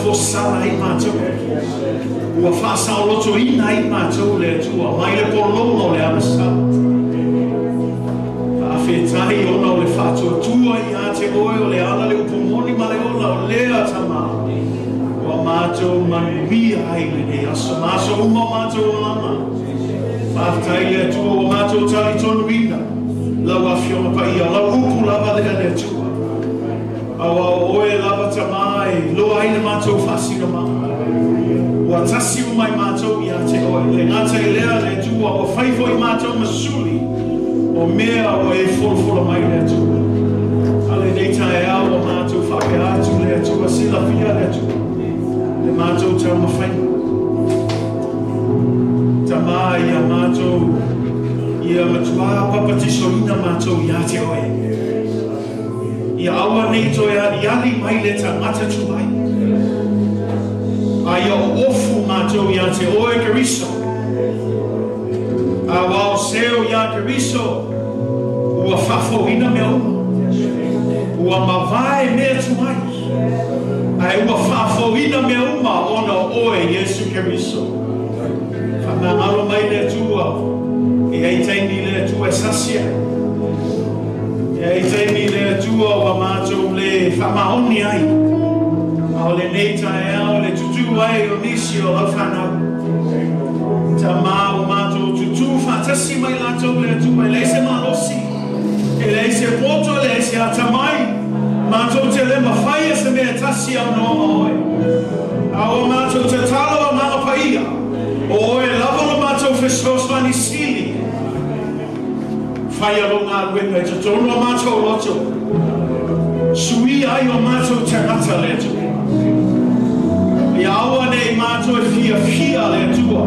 Speaker 1: fosala i mātou. Ua whāsao loto ina i mātou le tua. Mai le polongo le amasa. Whawhetai ona o le whātua tua i a te oe o le ala le upumoni ma le ola o lea tama. Ua mātou manuia ai le ne aso. Māso uma mātou o lama. Whawhetai le tua o mātou tali tonu ina. Lau a whioma pa ia. Lau upu lava le tua. Awa oe lava tamai, loa ina mātou whasino maa. Ua tasi o mai mātou i a te oe. Le ngata i lea le tua o whaifo i mātou masuli. O mea o e wholwhola mai le tua. Ale nei tae au o mātou whake atu le tua, sila pia le tua. Le mātou tau mawhaina. Tamai a mātou, ia matua papatiso ina mātou i a te oe. Ia awa nei to e ali mai le tangata tu mai. Ai o ofu mātou ia te oe kariso. A wao seo ia kariso. Ua whafo ina mea uma. Ua mawai mea tu mai. Ai ua whafo ina mea uma ona oe Yesu kariso. Whamangalo mai le tua. E ei teini le tua sasia. E teimi le tua wa mātou le whamaoni ai. A o le neitai au le tutu ai o nisi o lau whanau. Ta mā o mātou tutu whatasi mai lātou le tua. E leise malosi. E leise poto, e leise atamai. Mātou te le mawhai e se mea tasi au noa oe. A o mātou te talo a mga paia. O oe lava o mātou whesoswani sili. Whai alo ngā ruenga e te tono a mātou loto. Sui ai o mātou tangata le tua. I awa nei mātou e fia le tua.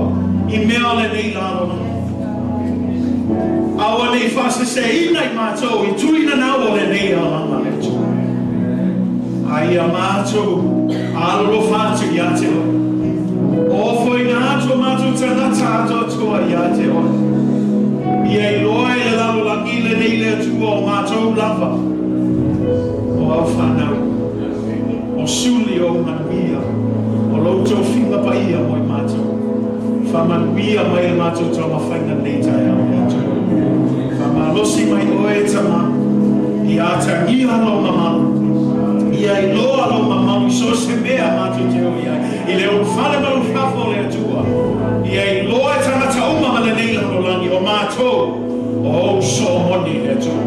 Speaker 1: I mea le nei lalo. Awa nei whase se ina i mātou. I tuina nao le nei alama le tua. Ai a mātou alolo whātu i a te o. Ofoina ato mātou tangata ato tua i a te o. Ia I loa le lalo langi le nei le tua o mātou lava. O au whanau. O suli o manuia. O loutou whinga pa ia mo I mātou. Whamanuia mai le mātou tau mawhainga nei tai au mātou. Whamalosi mai oe tama. I ātangi alo mamalu. Ia I loa alo mamalu. I so se mea mātou te o ia. I le o whane malu whafo le tua. Ia I loa e tangata uma ma le nei lalo langi o mātou. O so moni le tua.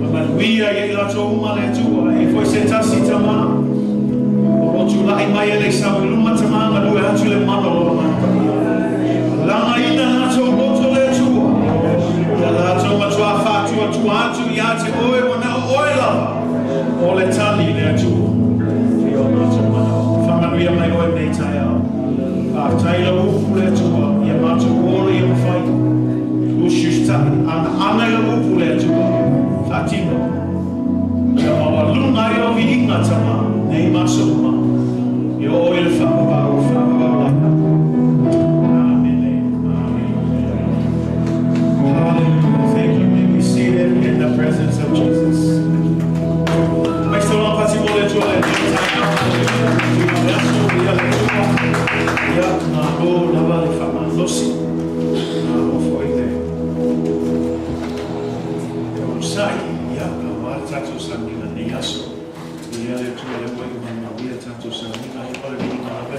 Speaker 1: Whamanuia I lato uma le tua. E foi se tasi tama. O rotu lai mai e le sawe luma tama. Ma lue atu le mano lo manta. Langa ina lato roto le tua. Ia lato matua whatua tuatu I ate oe wana oe lava. O le tali le tua. Ia mātou mana. Whamanuia mai oe nei tai au. Taila upu le tua. Ia mātou ora I mawhai. Ushista ana ia upu le tua. Tatino. Ia mawa lunga I ovi inga tama. Nei maso uma. Ia oe le whakawau laka. Amen. Hallelujah. Thank you. May we see them in the presence of Jesus. Mai sto la pati mo le tua le ia na lo lava le fama losi na Ofoina e o sai ia ka wa tatu sanina ni aso ia le tua le wai ma ia tatu sanina I pare ni na be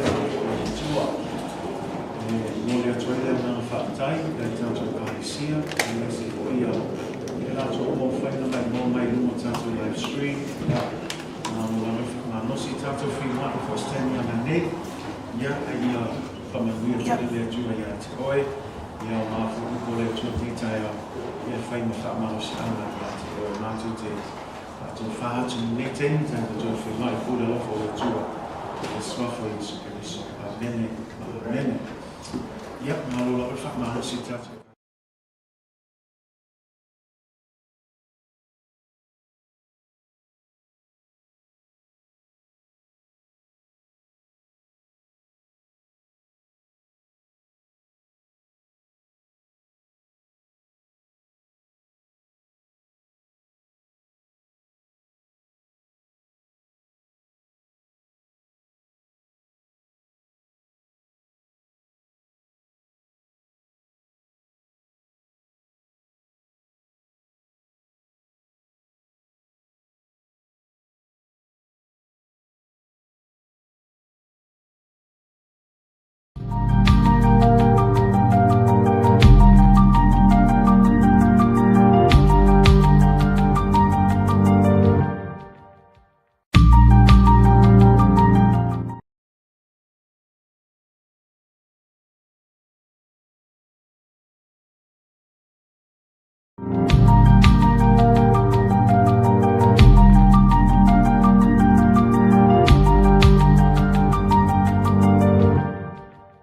Speaker 1: tua no le tua le na fatai le tatu Kalatia ia se ia la to Ofoina mai no tatu live stream na nosi tatu fi ma for stand na nei ia ia whamanuia tari le tua ia te oe ia o māwhu upo le tua titai au ia whai ma whamaro si ana ia te oe mātou te tō whātu ne teni tai tō whi mai kore lofo le tua e swafo I Yesu Keriso. Amen. Amen. Ia, malo la whamaro si tatu